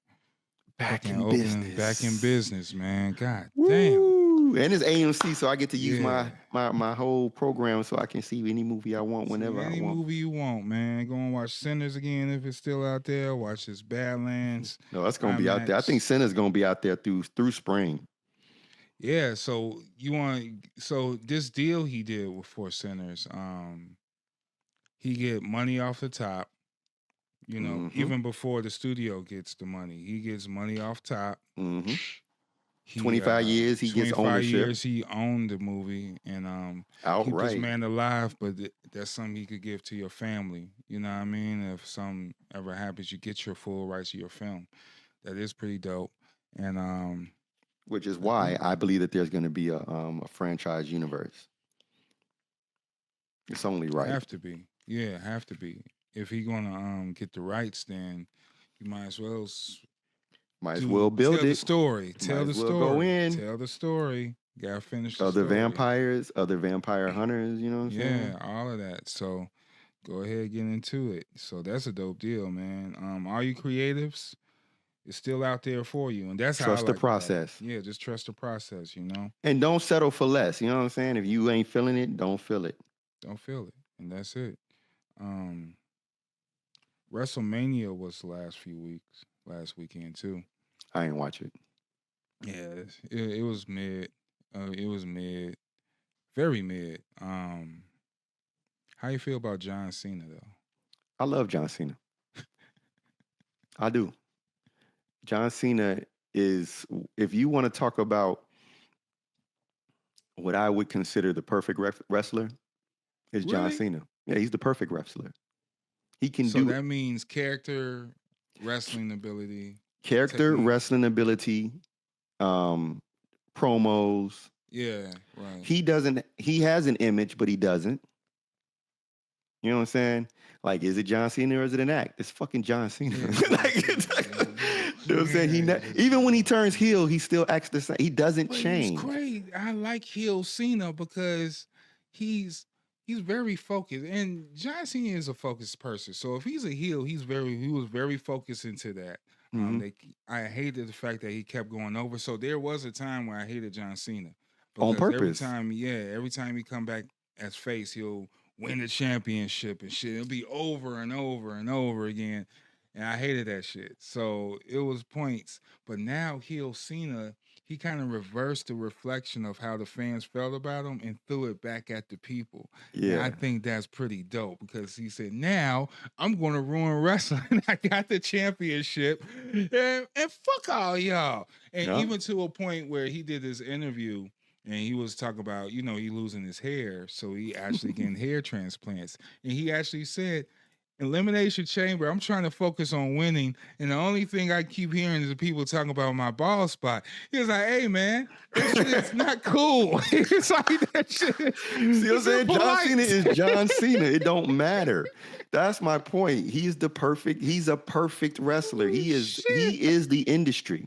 Back in business, man. God damn. And it's AMC, so I get to use my whole program, so I can see any movie I want whenever I want. Any movie you want, man. Go and watch Sinners again if it's still out there. Watch this Badlands. No, that's gonna be out there. I think Sinners gonna be out there through spring. Yeah, so this deal he did for Sinners, he get money off the top. You know, even before the studio gets the money, he gets money off top. 25 years, he gets ownership. 25 years, he owned the movie, and outright. Keep this man alive, but that's something he could give to your family. You know what I mean? If something ever happens, you get your full rights to your film. That is pretty dope. And which is why I believe that there's going to be a franchise universe. It's only right. Have to be. Yeah, have to be. If he gonna get the rights, then you might as well build tell the story. Tell the story. Go in. Tell the story. Gotta finish the other story. Vampires, other vampire hunters. You know what I'm saying? Yeah, all of that. So go ahead and get into it. So that's a dope deal, man. All you creatives, it's still out there for you, and that's how trust I like the process. Yeah, just trust the process. You know, and don't settle for less. You know what I'm saying? If you ain't feeling it, don't feel it. Don't feel it, and that's it. WrestleMania was last weekend too. I ain't watch it. Yeah, it was mid. It was mid, very mid. How you feel about John Cena though? I love John Cena. I do. John Cena is, if you want to talk about what I would consider the perfect wrestler, is John Cena. Yeah, he's the perfect wrestler. He can do. So that means character, wrestling ability. Character, technique. Wrestling ability, promos. Yeah, right. He has an image, but he doesn't. You know what I'm saying? Like, is it John Cena or is it an act? It's fucking John Cena. You know what I'm saying? Even when he turns heel, he still acts the same. He doesn't change. It's great. I like heel Cena because he's very focused, and John Cena is a focused person. So if he's a heel, he was very focused into that. I hated the fact that he kept going over. So there was a time where I hated John Cena on purpose. Every time he come back as face, he'll win the championship and shit. It'll be over and over and over again, and I hated that shit. So it was points. But now heel Cena, he kind of reversed the reflection of how the fans felt about him and threw it back at the people. Yeah. And I think that's pretty dope because he said, now I'm going to ruin wrestling. I got the championship and fuck all y'all. And even to a point where he did this interview and he was talking about, he losing his hair. So he actually getting hair transplants. And he actually said, Elimination Chamber, I'm trying to focus on winning, and the only thing I keep hearing is the people talking about my ball spot. He was like, hey, man, that shit is not cool. It's like that shit. See what I'm saying? John Cena is John Cena. It don't matter. That's my point. He's a perfect wrestler. He is the industry.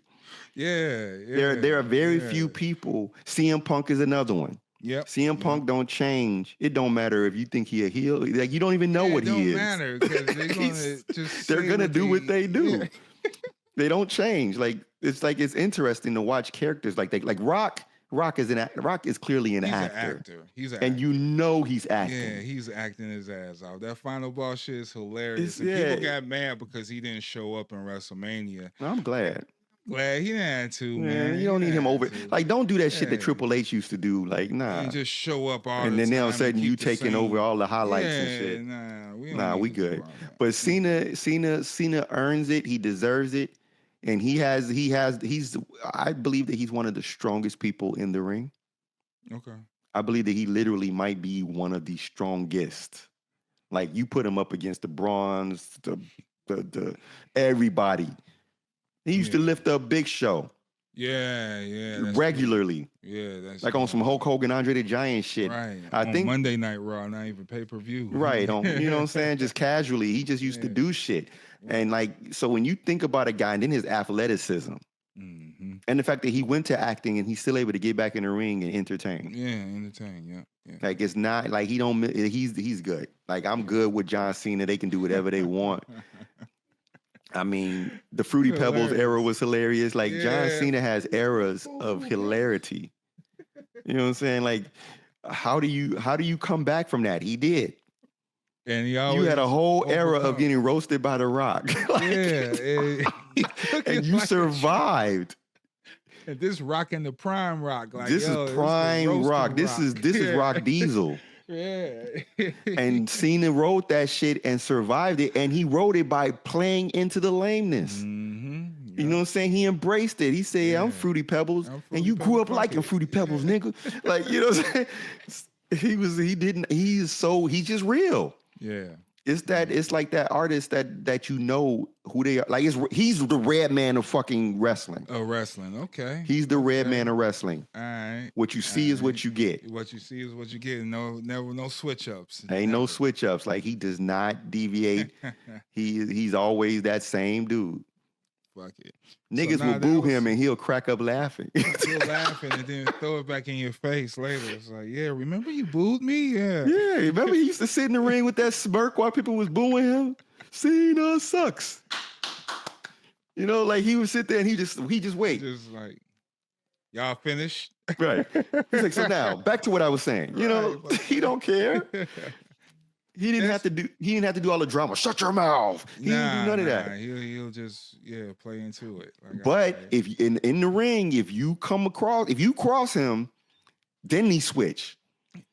Yeah. There are very few people. CM Punk is another one. Yep. CM Punk don't change. It don't matter if you think he a heel. Like you don't even know what he is. It don't matter because they're gonna do what they do. Yeah. They don't change. Like it's interesting to watch characters like Rock. Rock is clearly an actor. He's an actor. And you know he's acting. Yeah, he's acting his ass off. That final boss shit is hilarious. People got mad because he didn't show up in WrestleMania. I'm glad. Glad he didn't have to, man. You don't need him over. Like, don't do that shit that Triple H used to do. Like, nah. And just show up all and the then time. All of a sudden you taking over all the highlights and shit. Nah, we good. But Cena earns it. He deserves it. And I believe that he's one of the strongest people in the ring. Okay. I believe that he literally might be one of the strongest. Like, you put him up against the Brawns, the everybody. He used to lift up Big Show. Yeah. Regularly. Yeah, that's like on some Hulk Hogan, Andre the Giant shit. Right. I think Monday Night Raw, not even pay-per-view. Right. You know what I'm saying? Just casually. He just used to do shit. And so when you think about a guy and then his athleticism and the fact that he went to acting and he's still able to get back in the ring and entertain. Yeah, entertain, yeah. Like it's not like he's good. Like I'm good with John Cena. They can do whatever they want. I mean, the Fruity Pebbles era was hilarious. Like John Cena has eras of hilarity. You know what I'm saying? Like, how do you come back from that? He did. And you had a whole era of getting roasted by The Rock. And you survived. And this rocking the prime Rock. Like, this is prime Rock. This is Rock Diesel. Yeah. And Cena wrote that shit and survived it. And he wrote it by playing into the lameness. You know what I'm saying? He embraced it. He said, I'm Fruity Pebbles. And you grew up liking Fruity Pebbles, nigga. Like, you know what I'm saying? He's just real. Yeah. It's like that artist that you know who they are. Like he's the red man of fucking wrestling. Oh, wrestling. Okay. He's the red man of wrestling. All right. What you see is what you get. What you see is what you get. No switch ups. Ain't no switch ups. Like he does not deviate. He's always that same dude. Fuck it. Niggas will boo him and he'll crack up laughing. He'll laughing and then throw it back in your face later. It's like, yeah, remember you booed me? Yeah. Yeah, remember he used to sit in the ring with that smirk while people was booing him? Cena sucks. You know, like he would sit there and he just wait. Just like, y'all finished? Right. He's like, so now, back to what I was saying. You know, he don't care. He didn't have to do all the drama. Shut your mouth. He didn't do none of that. He'll just play into it. Like but if in the ring, if you cross him, then he switch.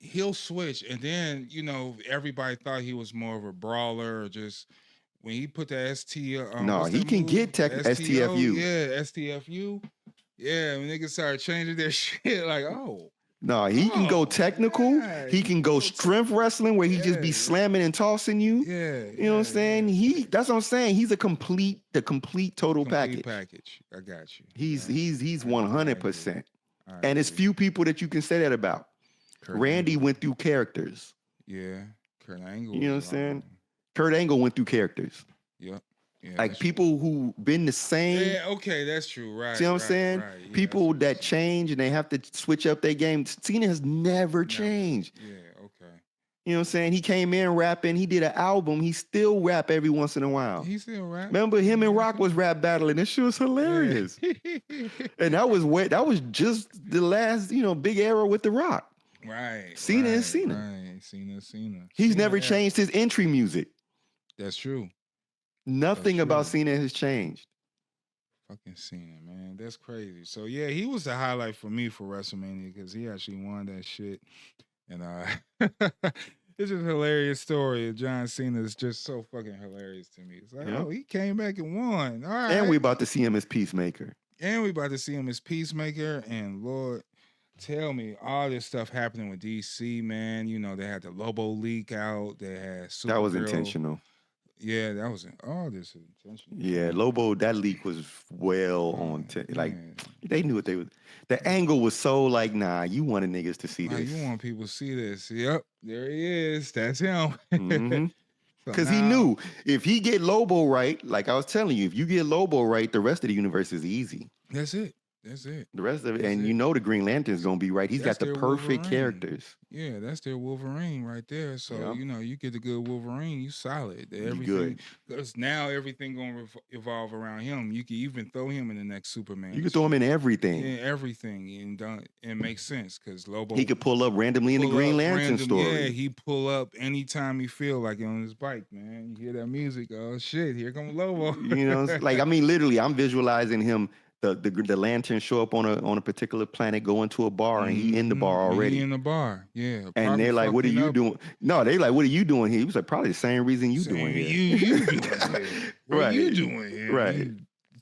He'll switch, and then everybody thought he was more of a brawler, or just when he put the ST. No, he can get STFU. Yeah, STFU. Yeah, when niggas started changing their shit, like No, he can go technical. Yeah, he can go strength wrestling where he just be slamming and tossing you. Yeah. You know what I'm saying? That's what I'm saying. He's the complete total package. I got you. He's 100%. And it's few people that you can say that about. Randy went through characters. Yeah. Kurt Angle. You know what I'm saying? Kurt Angle went through characters. Yep. Yeah, like people who been the same. Yeah, okay, that's true. Right. See what I'm saying? Right. Yeah, people that change and they have to switch up their game. Cena has never changed. Yeah, okay. You know what I'm saying? He came in rapping. He did an album. He still rap every once in a while. He still rap. Remember him and Rock was rap battling. This shit was hilarious. Yeah. And that was just the last, big era with the Rock. Right. Cena is Cena. Right. Cena. He's never changed his entry music. That's true. Nothing about Cena has changed. Fucking Cena, man. That's crazy. So yeah, he was the highlight for me for WrestleMania because he actually won that shit. And it's just a hilarious story. John Cena is just so fucking hilarious to me. It's like, oh, he came back and won. All right. And we about to see him as Peacemaker. And we about to see him as Peacemaker. And Lord, tell me, all this stuff happening with DC, man. You know, they had the Lobo leak out. They had Supergirl. That was intentional. Yeah, that was all this intentional. Yeah, Lobo, that leak was well on. Like, they knew what they was. The angle was so like, nah, you wanted niggas to see this. You want people to see this. Yep, there he is. That's him. Because he knew if he get Lobo right, like I was telling you, if you get Lobo right, the rest of the universe is easy. That's it. That's it. The rest of it, and you know the Green Lantern's gonna be right. He's got the perfect characters. Yeah, that's their Wolverine right there. So you know, you get the good Wolverine, you solid. Everything, because now everything gonna evolve around him. You can even throw him in the next Superman. You can throw him in everything. Yeah, everything, and makes sense because Lobo. He could pull up randomly in the Green Lantern story. Yeah, he pull up anytime he feel like it on his bike. Man, you hear that music? Oh shit, here comes Lobo. You know, like I mean, literally, I'm visualizing him. The lantern show up on a particular planet, go into a bar, and he in the bar already. He in the bar, yeah. And they're like, "What are you doing?" No, they like, "What are you doing here?" He was like, "Probably the same reason you doing here." You doing here? What are you doing here? Right. You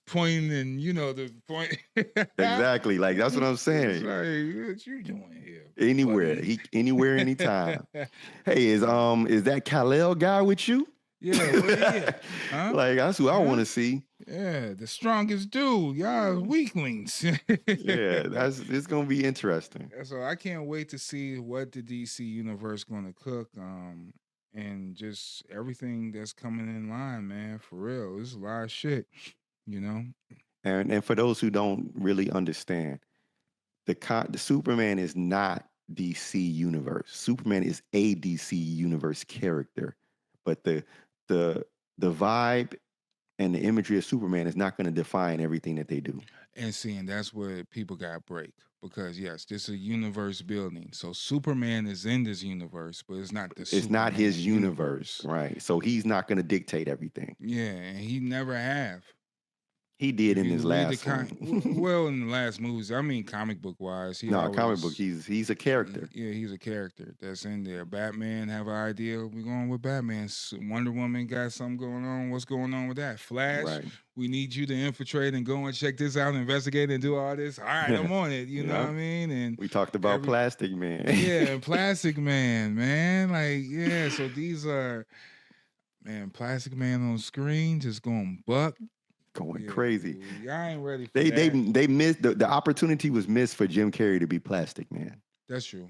pointing, and you know the point. Exactly. Like that's what I'm saying. It's like, what you doing here? Anywhere, anywhere, anytime. Hey, is that Kal-El guy with you? Yeah, where he at? Huh? Like that's who I want to see. Yeah, the strongest dude. Y'all weaklings. Yeah, it's gonna be interesting. So I can't wait to see what the DC universe gonna cook. And just everything that's coming in line, man. For real, there's a lot of shit, you know. And for those who don't really understand, the Superman is not DC universe. Superman is a DC universe character, but the vibe and the imagery of Superman is not going to define everything that they do. And that's where people got break. Because yes, this is a universe building. So Superman is in this universe, but it's not It's not his universe, right? So he's not going to dictate everything. Yeah, and he never have. He did in his last one. Well, in the last movies, I mean, comic book wise, comic book. He's a character. Yeah, he's a character that's in there. Batman have an idea. We're going with Batman. Wonder Woman got something going on. What's going on with that? Flash, we need you to infiltrate and go and check this out, investigate and do all this. All right, I'm on it. You know what I mean? And we talked about Plastic Man. Yeah, Plastic Man, man. Like, yeah. So these are, man, Plastic Man on screen just going buck. Going crazy. I ain't ready for that. They missed the opportunity was missed for Jim Carrey to be Plastic Man. That's true.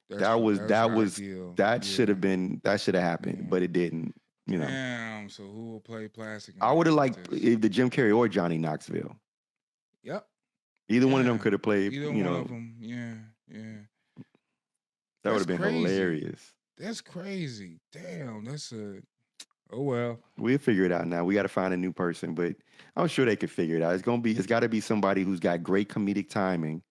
That should have been happened, but it didn't. You know. Damn. So who will play Plastic Man? I would have liked either Jim Carrey or Johnny Knoxville. Yep. Either one of them could have played. Either one of them. Yeah. That would have been hilarious. That's crazy. Damn. Oh well. We'll figure it out now. We got to find a new person, but I'm sure they could figure it out. It's got to be somebody who's got great comedic timing,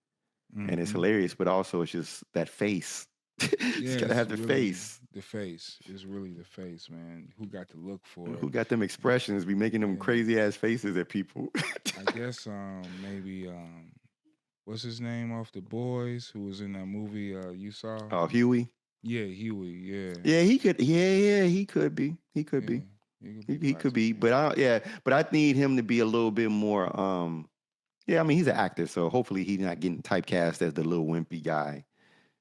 and it's hilarious, but also it's just that face. It's got to have the face. The face is really the face, man. Who got to look for it? Who got them expressions? Be making them crazy ass faces at people. I guess maybe what's his name off The Boys? Who was in that movie you saw? Oh, Huey. Yeah, Huey. Yeah. Yeah, he could. Yeah, he could be. He could be. He could be. But I need him to be a little bit more. Yeah, I mean he's an actor, so hopefully he's not getting typecast as the little wimpy guy,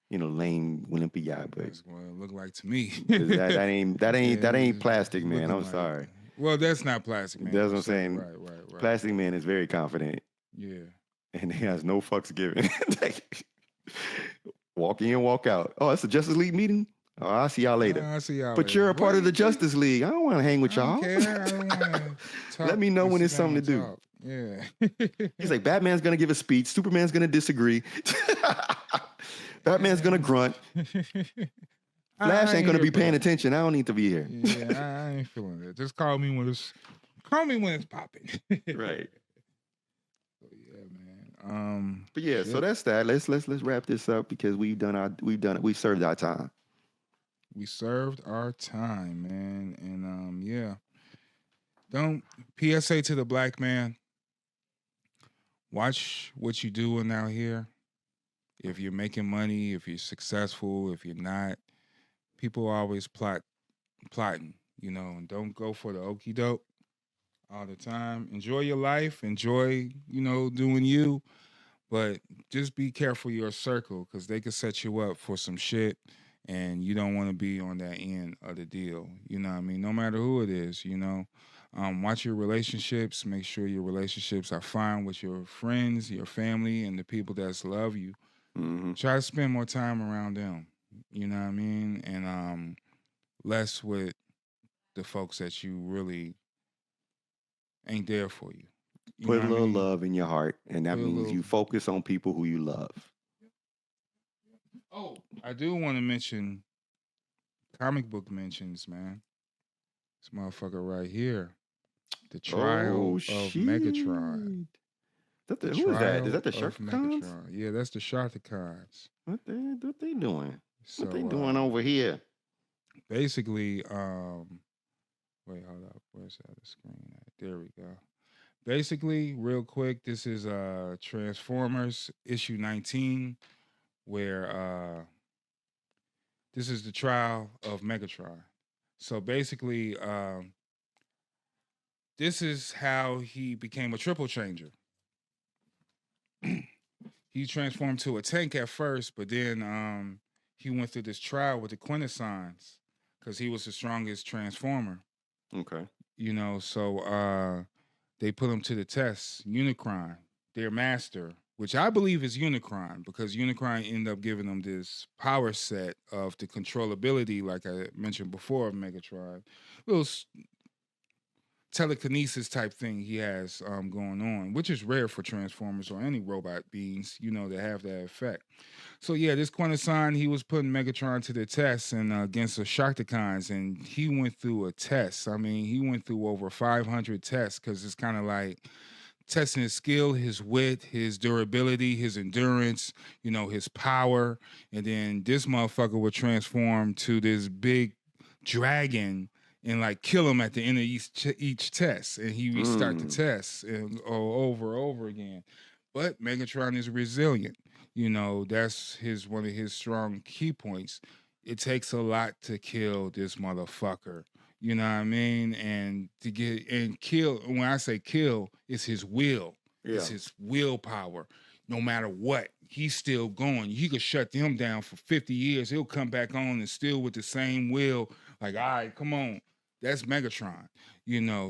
lame wimpy guy. But that's what it look like to me. that ain't Plastic Man. I'm sorry. Well, that's not Plastic Man. That's what I'm saying. Right. Plastic Man is very confident. Yeah. And he has no fucks given. Walk in, walk out. Oh, that's a Justice League meeting? Oh, I'll see y'all later. I'll see y'all but later. You're a part of the Justice League. I don't want to hang with y'all. I don't want to Let me know when it's something to do. Yeah. He's like, Batman's going to give a speech. Superman's going to disagree. Batman's going to grunt. Flash ain't going to be paying attention. I don't need to be here. Yeah, I ain't feeling it. Just call me when it's popping. Right. But yeah, so that's that. Let's wrap this up because we've served our time. We served our time, man. And PSA to the black man. watch what you're doing out here. If you're making money, if you're successful, if you're not, people always plotting, and don't go for the okie doke all the time. Enjoy your life, enjoy, doing you, but just be careful your circle because they could set you up for some shit and you don't want to be on that end of the deal. You know what I mean? No matter who it is, watch your relationships. Make sure your relationships are fine with your friends, your family, and the people that love you. Mm-hmm. Try to spend more time around them. You know what I mean? And less with the folks that you really ain't there for you. Put a little love in your heart, and that means you focus on people who you love. Oh, I do want to mention comic book mentions, man. This motherfucker right here. The trial of Megatron. Who is that? Is that the Sharkticons? Yeah, that's the Sharkticons. What they doing? What they doing over here? Basically, wait, hold up. Where's the other screen at? There we go. Basically, real quick, this is Transformers issue 19, where this is the trial of Megatron. So basically, this is how he became a triple changer. He transformed to a tank at first, but then he went through this trial with the Quintessons because he was the strongest transformer. Okay. So they put him to the test. Unicron, their master, which I believe is Unicron, because Unicron ended up giving them this power set of the controllability, like I mentioned before, of Megatron. Little telekinesis type thing he has going on, which is rare for Transformers or any robot beings, that have that effect. So yeah, this Quintesson, he was putting Megatron to the test and against the Sharkticons, and he went through a test. I mean, he went through over 500 tests because it's kind of like testing his skill, his wit, his durability, his endurance, his power. And then this motherfucker would transform to this big dragon and kill him at the end of each test, and he restart the test and over again. But Megatron is resilient. That's one of his strong key points. It takes a lot to kill this motherfucker. You know what I mean? And to get and kill. When I say kill, it's his will. Yeah. It's his willpower. No matter what, he's still going. You could shut him down for 50 years. He'll come back on and still with the same will. Like, all right, come on. That's Megatron,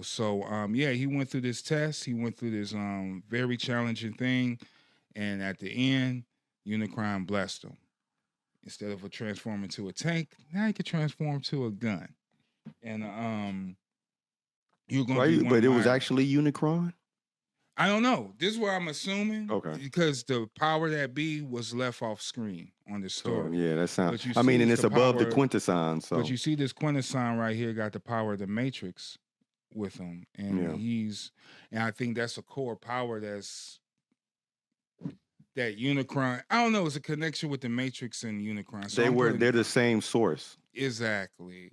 So, yeah, he went through this test. He went through this very challenging thing. And at the end, Unicron blessed him. Instead of transforming to a tank, now he could transform to a gun. And you're going to But it was actually Unicron? I don't know. This is what I'm assuming. Okay. Because the power that be was left off screen on this story. So, yeah, that sounds. I mean, and it's above the Quintesson. So. But you see, this Quintesson right here got the power of the Matrix with him, and and I think that's a core power that Unicron. I don't know. It's a connection with the Matrix and Unicron. So they're the same source. Exactly.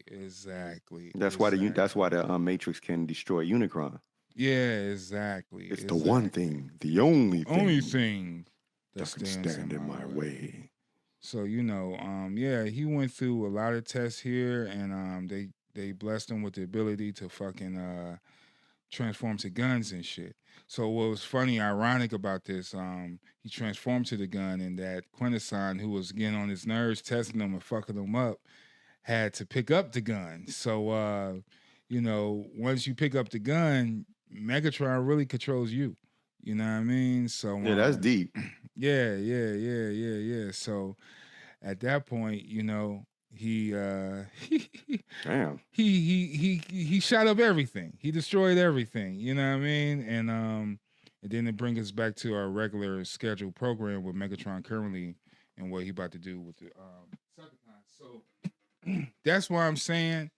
That's why the Matrix can destroy Unicron. Yeah, exactly. It's the one thing, the only thing that can stand in my way. So yeah, he went through a lot of tests here, and they blessed him with the ability to fucking transform to guns and shit. So what was funny, ironic about this, he transformed to the gun, and that Quintesson, who was getting on his nerves, testing him and fucking him up, had to pick up the gun. So once you pick up the gun, Megatron really controls you. You know what I mean? So yeah, that's deep. Yeah. So at that point, he damn. He shot up everything. He destroyed everything. You know what I mean? And then it brings us back to our regular scheduled program with Megatron currently and what he about to do with the Decepticons. So that's why I'm saying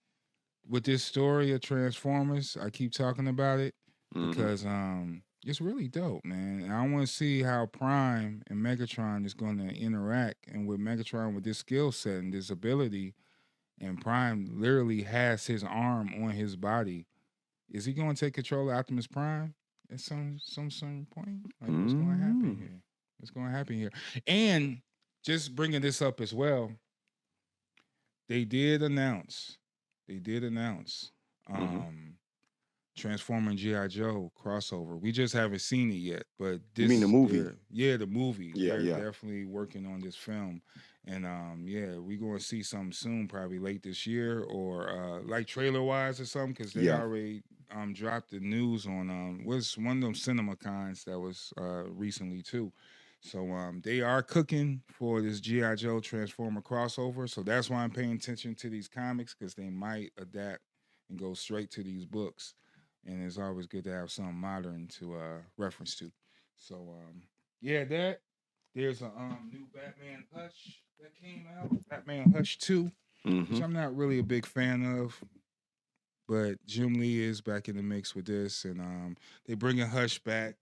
with this story of Transformers, I keep talking about it because it's really dope, man. And I want to see how Prime and Megatron is going to interact, and with Megatron with this skill set and this ability, and Prime literally has his arm on his body. Is he going to take control of Optimus Prime? at some certain point, like what's going to happen here? What's going to happen here? And just bringing this up as well, they did announce Transformer and G.I. Joe crossover. We just haven't seen it yet, but this, you mean the movie? The movie. They're definitely working on this film. And we're going to see something soon, probably late this year or like trailer-wise or something, because they already dropped the news on was one of them cinema cons that was recently too. So they are cooking for this G.I. Joe Transformer crossover. So that's why I'm paying attention to these comics, because they might adapt and go straight to these books. And it's always good to have something modern to reference to. So there's a new Batman Hush that came out, Batman Hush 2, which I'm not really a big fan of. But Jim Lee is back in the mix with this, and they bringing Hush back.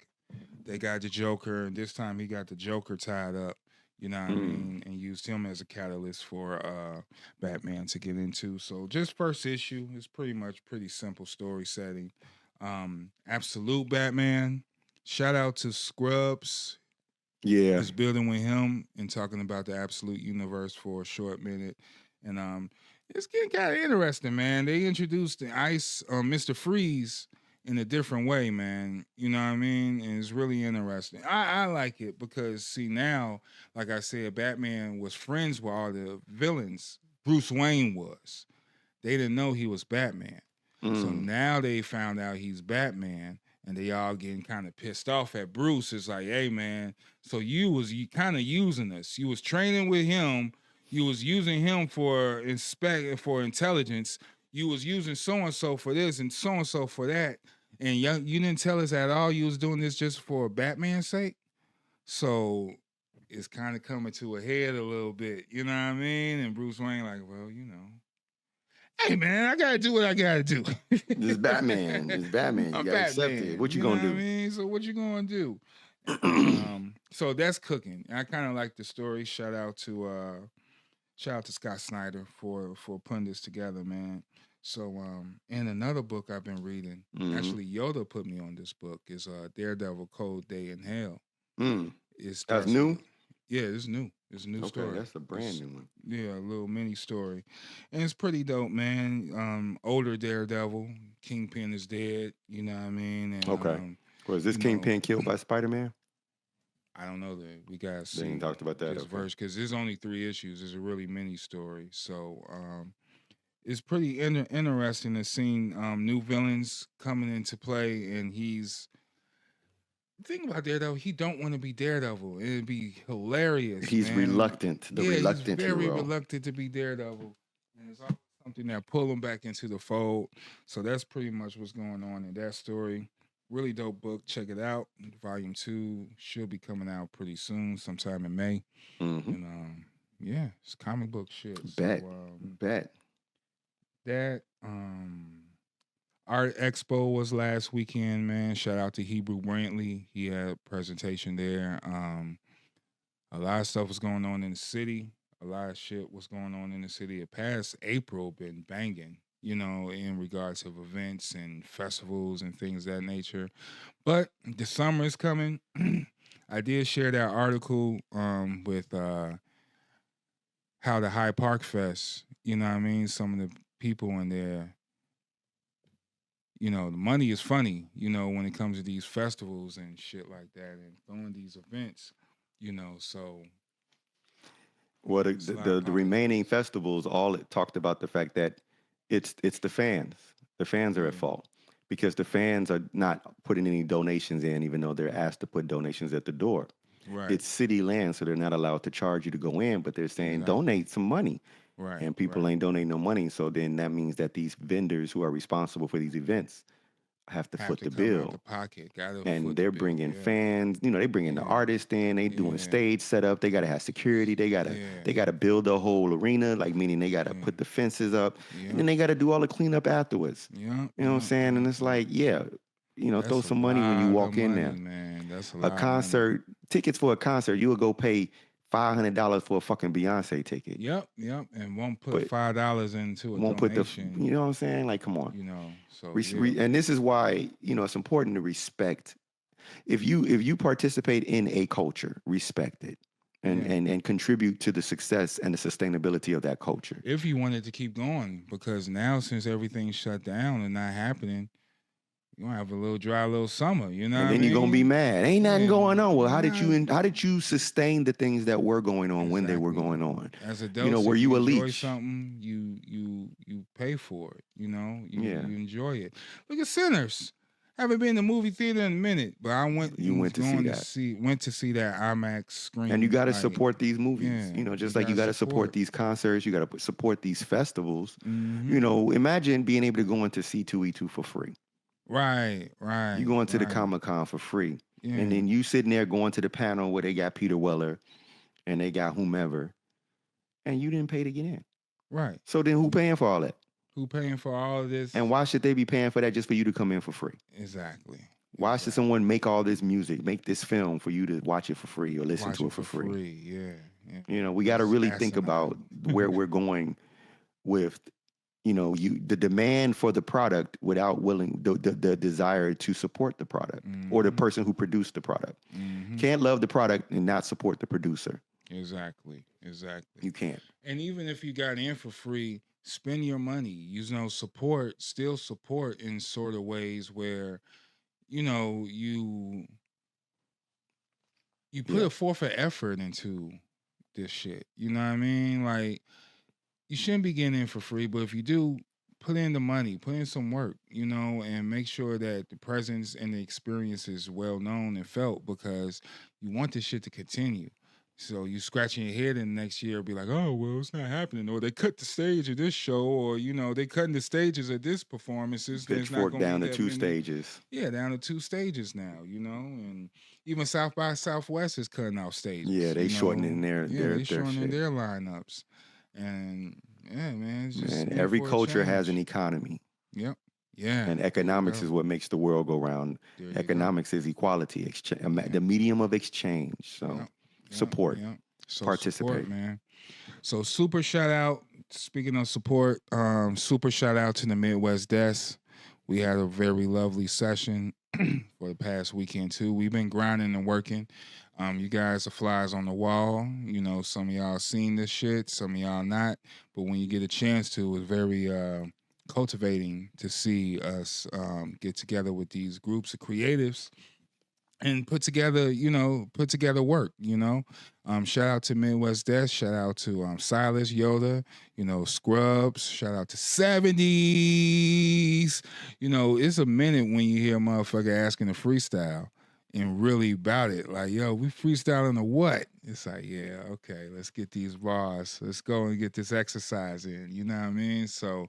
They got the Joker, and this time he got the Joker tied up, you know what I mean, and used him as a catalyst for Batman to get into. So just first issue is pretty simple story setting. Absolute Batman. Shout out to Scrubs. Yeah. Was building with him and talking about the Absolute Universe for a short minute. And it's getting kind of interesting, man. They introduced the Ice Mr. Freeze in a different way, man. You know what I mean? And it's really interesting. I like it because, see, now, like I said, Batman was friends with all the villains. Bruce Wayne was. They didn't know he was Batman. So now they found out he's Batman, and they all getting kind of pissed off at Bruce. It's like, hey, man, so you kind of using us. You was training with him. You was using him for intelligence. You was using so-and-so for this and so-and-so for that. And you didn't tell us at all you was doing this just for Batman's sake. So it's kind of coming to a head a little bit. You know what I mean? And Bruce Wayne like, well, you know. Hey, man, I got to do what I got to do. This Batman. You got to accept it. What you going to do? I mean? So what you going to do? So that's cooking. I kind of like the story. Shout out to Scott Snyder for putting this together, man. So, and another book I've been reading, actually Yoda put me on this book, is Daredevil Cold Day in Hell. That's new? Yeah, it's new. It's a new story. That's a brand new one. Yeah, a little mini story. And it's pretty dope, man. Older Daredevil, Kingpin is dead, you know what I mean? And, Was this Kingpin killed by Spider-Man? I don't know that. We got to see. They ain't talked about that. This verse, because there's only 3 issues. It's a really mini story. So it's pretty interesting to see new villains coming into play, and he's... The thing about Daredevil, he don't want to be Daredevil. It'd be hilarious. He's reluctant. He's very reluctant to be Daredevil. And it's always something that pull him back into the fold. So that's pretty much what's going on in that story. Really dope book. Check it out. Volume 2 should be coming out pretty soon, sometime in May. And it's comic book shit. Bet. That Art Expo was last weekend, man. Shout out to Hebrew Brantley. He had a presentation there. A lot of stuff was going on in the city. A lot of shit was going on in the city. The past April been banging, you know, in regards of events and festivals and things of that nature. But the summer is coming. I did share that article with how the Hyde Park Fest, you know what I mean? Some of the people in there, you know, the money is funny, you know, when it comes to these festivals and shit like that and throwing these events, you know, so. Well, the remaining festivals all talked about the fact that it's the fans. The fans are at fault because the fans are not putting any donations in, even though they're asked to put donations at the door. Right. It's city land, so they're not allowed to charge you to go in, but they're saying donate some money. Right. And people ain't donating no money, so then that means that these vendors who are responsible for these events have to foot the bill. And they're bringing fans, you know, they bringing the artists in, they doing stage setup, they gotta have security, they gotta build the whole arena, like meaning they gotta put the fences up, and then they gotta do all the cleanup afterwards. You know what I'm saying? And it's like, you know, throw some money when you walk in there. Man. That's a concert, tickets for a concert, you would go pay $500 for a fucking Beyonce ticket. Yep, and won't put $5 into a won't donation. Put you know what I'm saying? Like, come on. You know, so and this is why, you know, it's important to respect. If you participate in a culture, respect it. And contribute to the success and the sustainability of that culture. If you wanted to keep going, because now since everything's shut down and not happening, you're gonna have a little dry little summer, you know. And then you're gonna be mad. Ain't nothing going on. Well, how did you sustain the things that were going on when they were going on? As adults, you know, were you a leech? Enjoy something, you pay for it. You know, you enjoy it. Look at Sinners. Haven't been in the movie theater in a minute, but I went. You went to see that IMAX screen. And you got to support these movies. Yeah, you know, just like you got to support these concerts. You got to support these festivals. Mm-hmm. You know, imagine being able to go into C2E2 for free. Right. You going to the Comic-Con for free, and then you sitting there going to the panel where they got Peter Weller, and they got whomever, and you didn't pay to get in. Right. So then, who paying for all that? Who paying for all of this? And why should they be paying for that just for you to come in for free? Exactly. Why should someone make all this music, make this film for you to watch it for free or listen to it for free? Yeah. You know, we got to really think about where we're going with, you know, the demand for the product without the desire to support the product or the person who produced the product. Mm-hmm. Can't love the product and not support the producer. Exactly. You can't. And even if you got in for free, spend your money, you know, still support in sort of ways where, you know, you put a forth of effort into this shit. You know what I mean? Like, you shouldn't be getting in for free, but if you do, put in the money, put in some work, you know, and make sure that the presence and the experience is well known and felt, because you want this shit to continue. So you scratching your head in the next year, be like, oh, well, it's not happening. Or they cut the stage of this show, or, you know, they cutting the stages of this performance. Pitchfork down to two stages. Yeah, down to 2 stages now, you know. And even South by Southwest is cutting out stages. Yeah, they shortening their their lineups. And, yeah, man. It's just every culture has an economy. Yep. Yeah. And economics is what makes the world go round. Economics is equality, the medium of exchange. So. Support. So participate, man. So super shout out. Speaking of support, super shout out to the Midwest Desk. We had a very lovely session for the past weekend too. We've been grinding and working. You guys are flies on the wall. You know, some of y'all seen this shit, some of y'all not. But when you get a chance to, it's very cultivating to see us get together with these groups of creatives and put together work, you know. Shout out to Midwest Desk. Shout out to Silas, Yoda, you know, Scrubs. Shout out to 70s. You know, it's a minute when you hear a motherfucker asking to freestyle and really about it. Like, yo, we freestyling to what? It's like, yeah, okay, let's get these bars. Let's go and get this exercise in. You know what I mean? So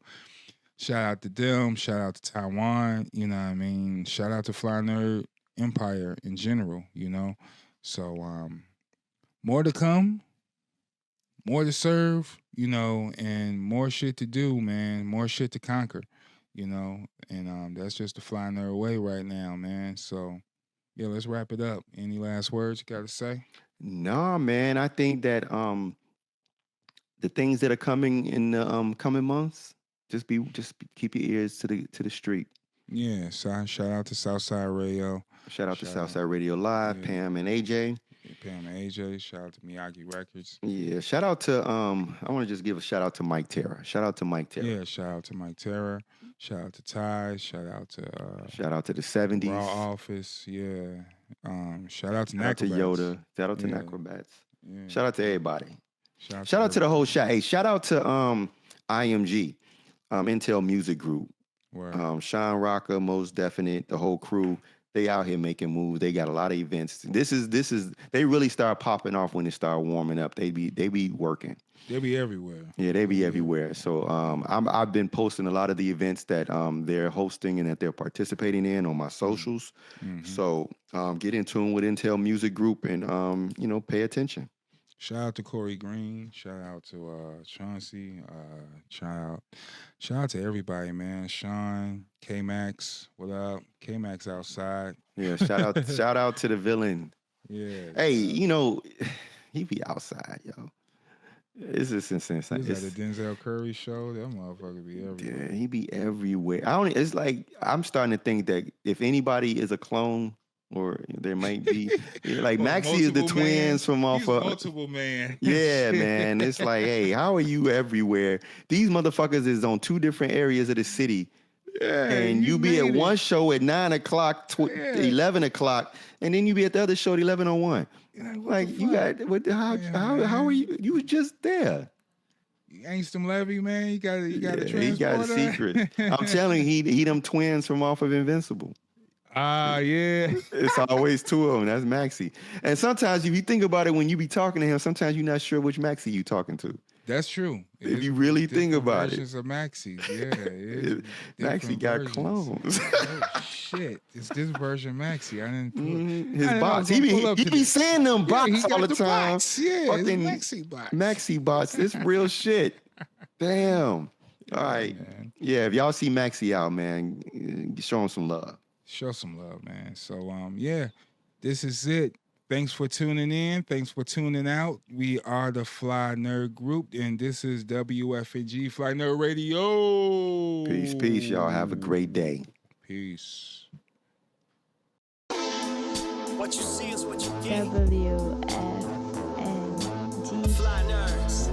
shout out to them. Shout out to Taiwan. You know what I mean? Shout out to Fly Nerd Empire in general, you know. So more to come, more to serve, you know, and more shit to do, man. More shit to conquer, you know. And that's just the Fly Nerd way right now, man. So yeah, let's wrap it up. Any last words you gotta say? No, man. I think that the things that are coming in the coming months, just keep your ears to the street. Yeah, shout out to Southside Radio. Shout out to Southside Radio Live, yeah. Pam and AJ. Yeah, Pam and AJ. Shout out to Miyagi Records. Yeah, shout out to I want to just give a shout out to Mike Terra. Shout out to Mike Terra. Yeah, shout out to Mike Terra. Shout out to Ty. Shout out to the 70s. Raw Office. Yeah. Shout out to Shout out to Yoda. Shout out to Necrobats. Yeah. Shout out to everybody. Shout out to the whole shot. Hey, shout out to IMG, Intel Music Group. Sean Rocker, Most Definite, the whole crew. They out here making moves. They got a lot of events. This is they really start popping off when it start warming up. They be working. They be everywhere. Yeah, they be everywhere. So I've been posting a lot of the events that they're hosting and that they're participating in on my socials. Mm-hmm. So get in tune with Intel Music Group and you know, pay attention. Shout out to Corey Green. Shout out to Chauncey. Shout out to everybody, man. Sean, K-Max, what up? K-Max outside. Yeah, shout out to the villain. Yeah. Hey, you know, He be outside, yo. It's just insane. He was at the Denzel Curry show. That motherfucker be everywhere. Yeah, he be everywhere. It's like I'm starting to think that if anybody is a clone, or there might be like Maxie is the twins from off of multiple man. Yeah, man. It's like, hey, how are you everywhere? These motherfuckers is on 2 different areas of the city. Yeah, and you be at one show at 9 o'clock, 11 o'clock, and then you be at the other show at 11:01. Like you got what? How are you? You was just there. Angstum Levy, man. You got a transporter. He got a secret. I'm telling you, he them twins from off of Invincible. Yeah. It's always 2 of them. That's Maxie. And sometimes if you think about it, when you be talking to him, sometimes you're not sure which Maxie you talking to. That's true. If you really think about it. Versions of Maxie. Maxie got clones. Oh, shit. It's this version Maxie. I didn't put his bots. He be saying them bots all the time. Bots. Yeah, fucking Maxie bots. Maxie bots. It's real shit. Damn. All right. Yeah, if y'all see Maxie out, man, show him some love. Show some love, man. So, this is it. Thanks for tuning in. Thanks for tuning out. We are the Fly Nerd Group, and this is WFNG Fly Nerd Radio. Peace, y'all. Have a great day. Peace. What you see is what you get. WFNG. Fly nerds.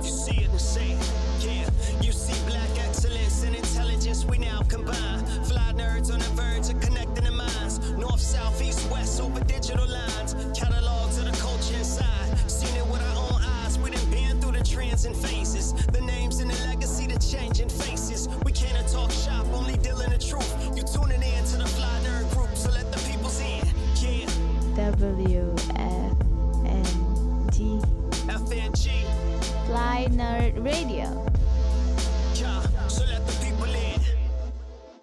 You see it and say it. Yeah, you see black excellence and intelligence we now combine. Fly nerds on the verge of connecting the minds. North, south, east, west over digital lines. Catalogs of the culture inside. Seen it with our own eyes. We done been through the trends and phases. The names and the legacy, the changing faces. We can't talk shop, only dealing the truth. You tuning in to the Fly Nerd Group, so let the peoples in. Yeah. WFNG. FNG. Fly Nerd Radio. Yeah, so let the people in.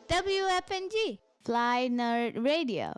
WFNG. Fly Nerd Radio.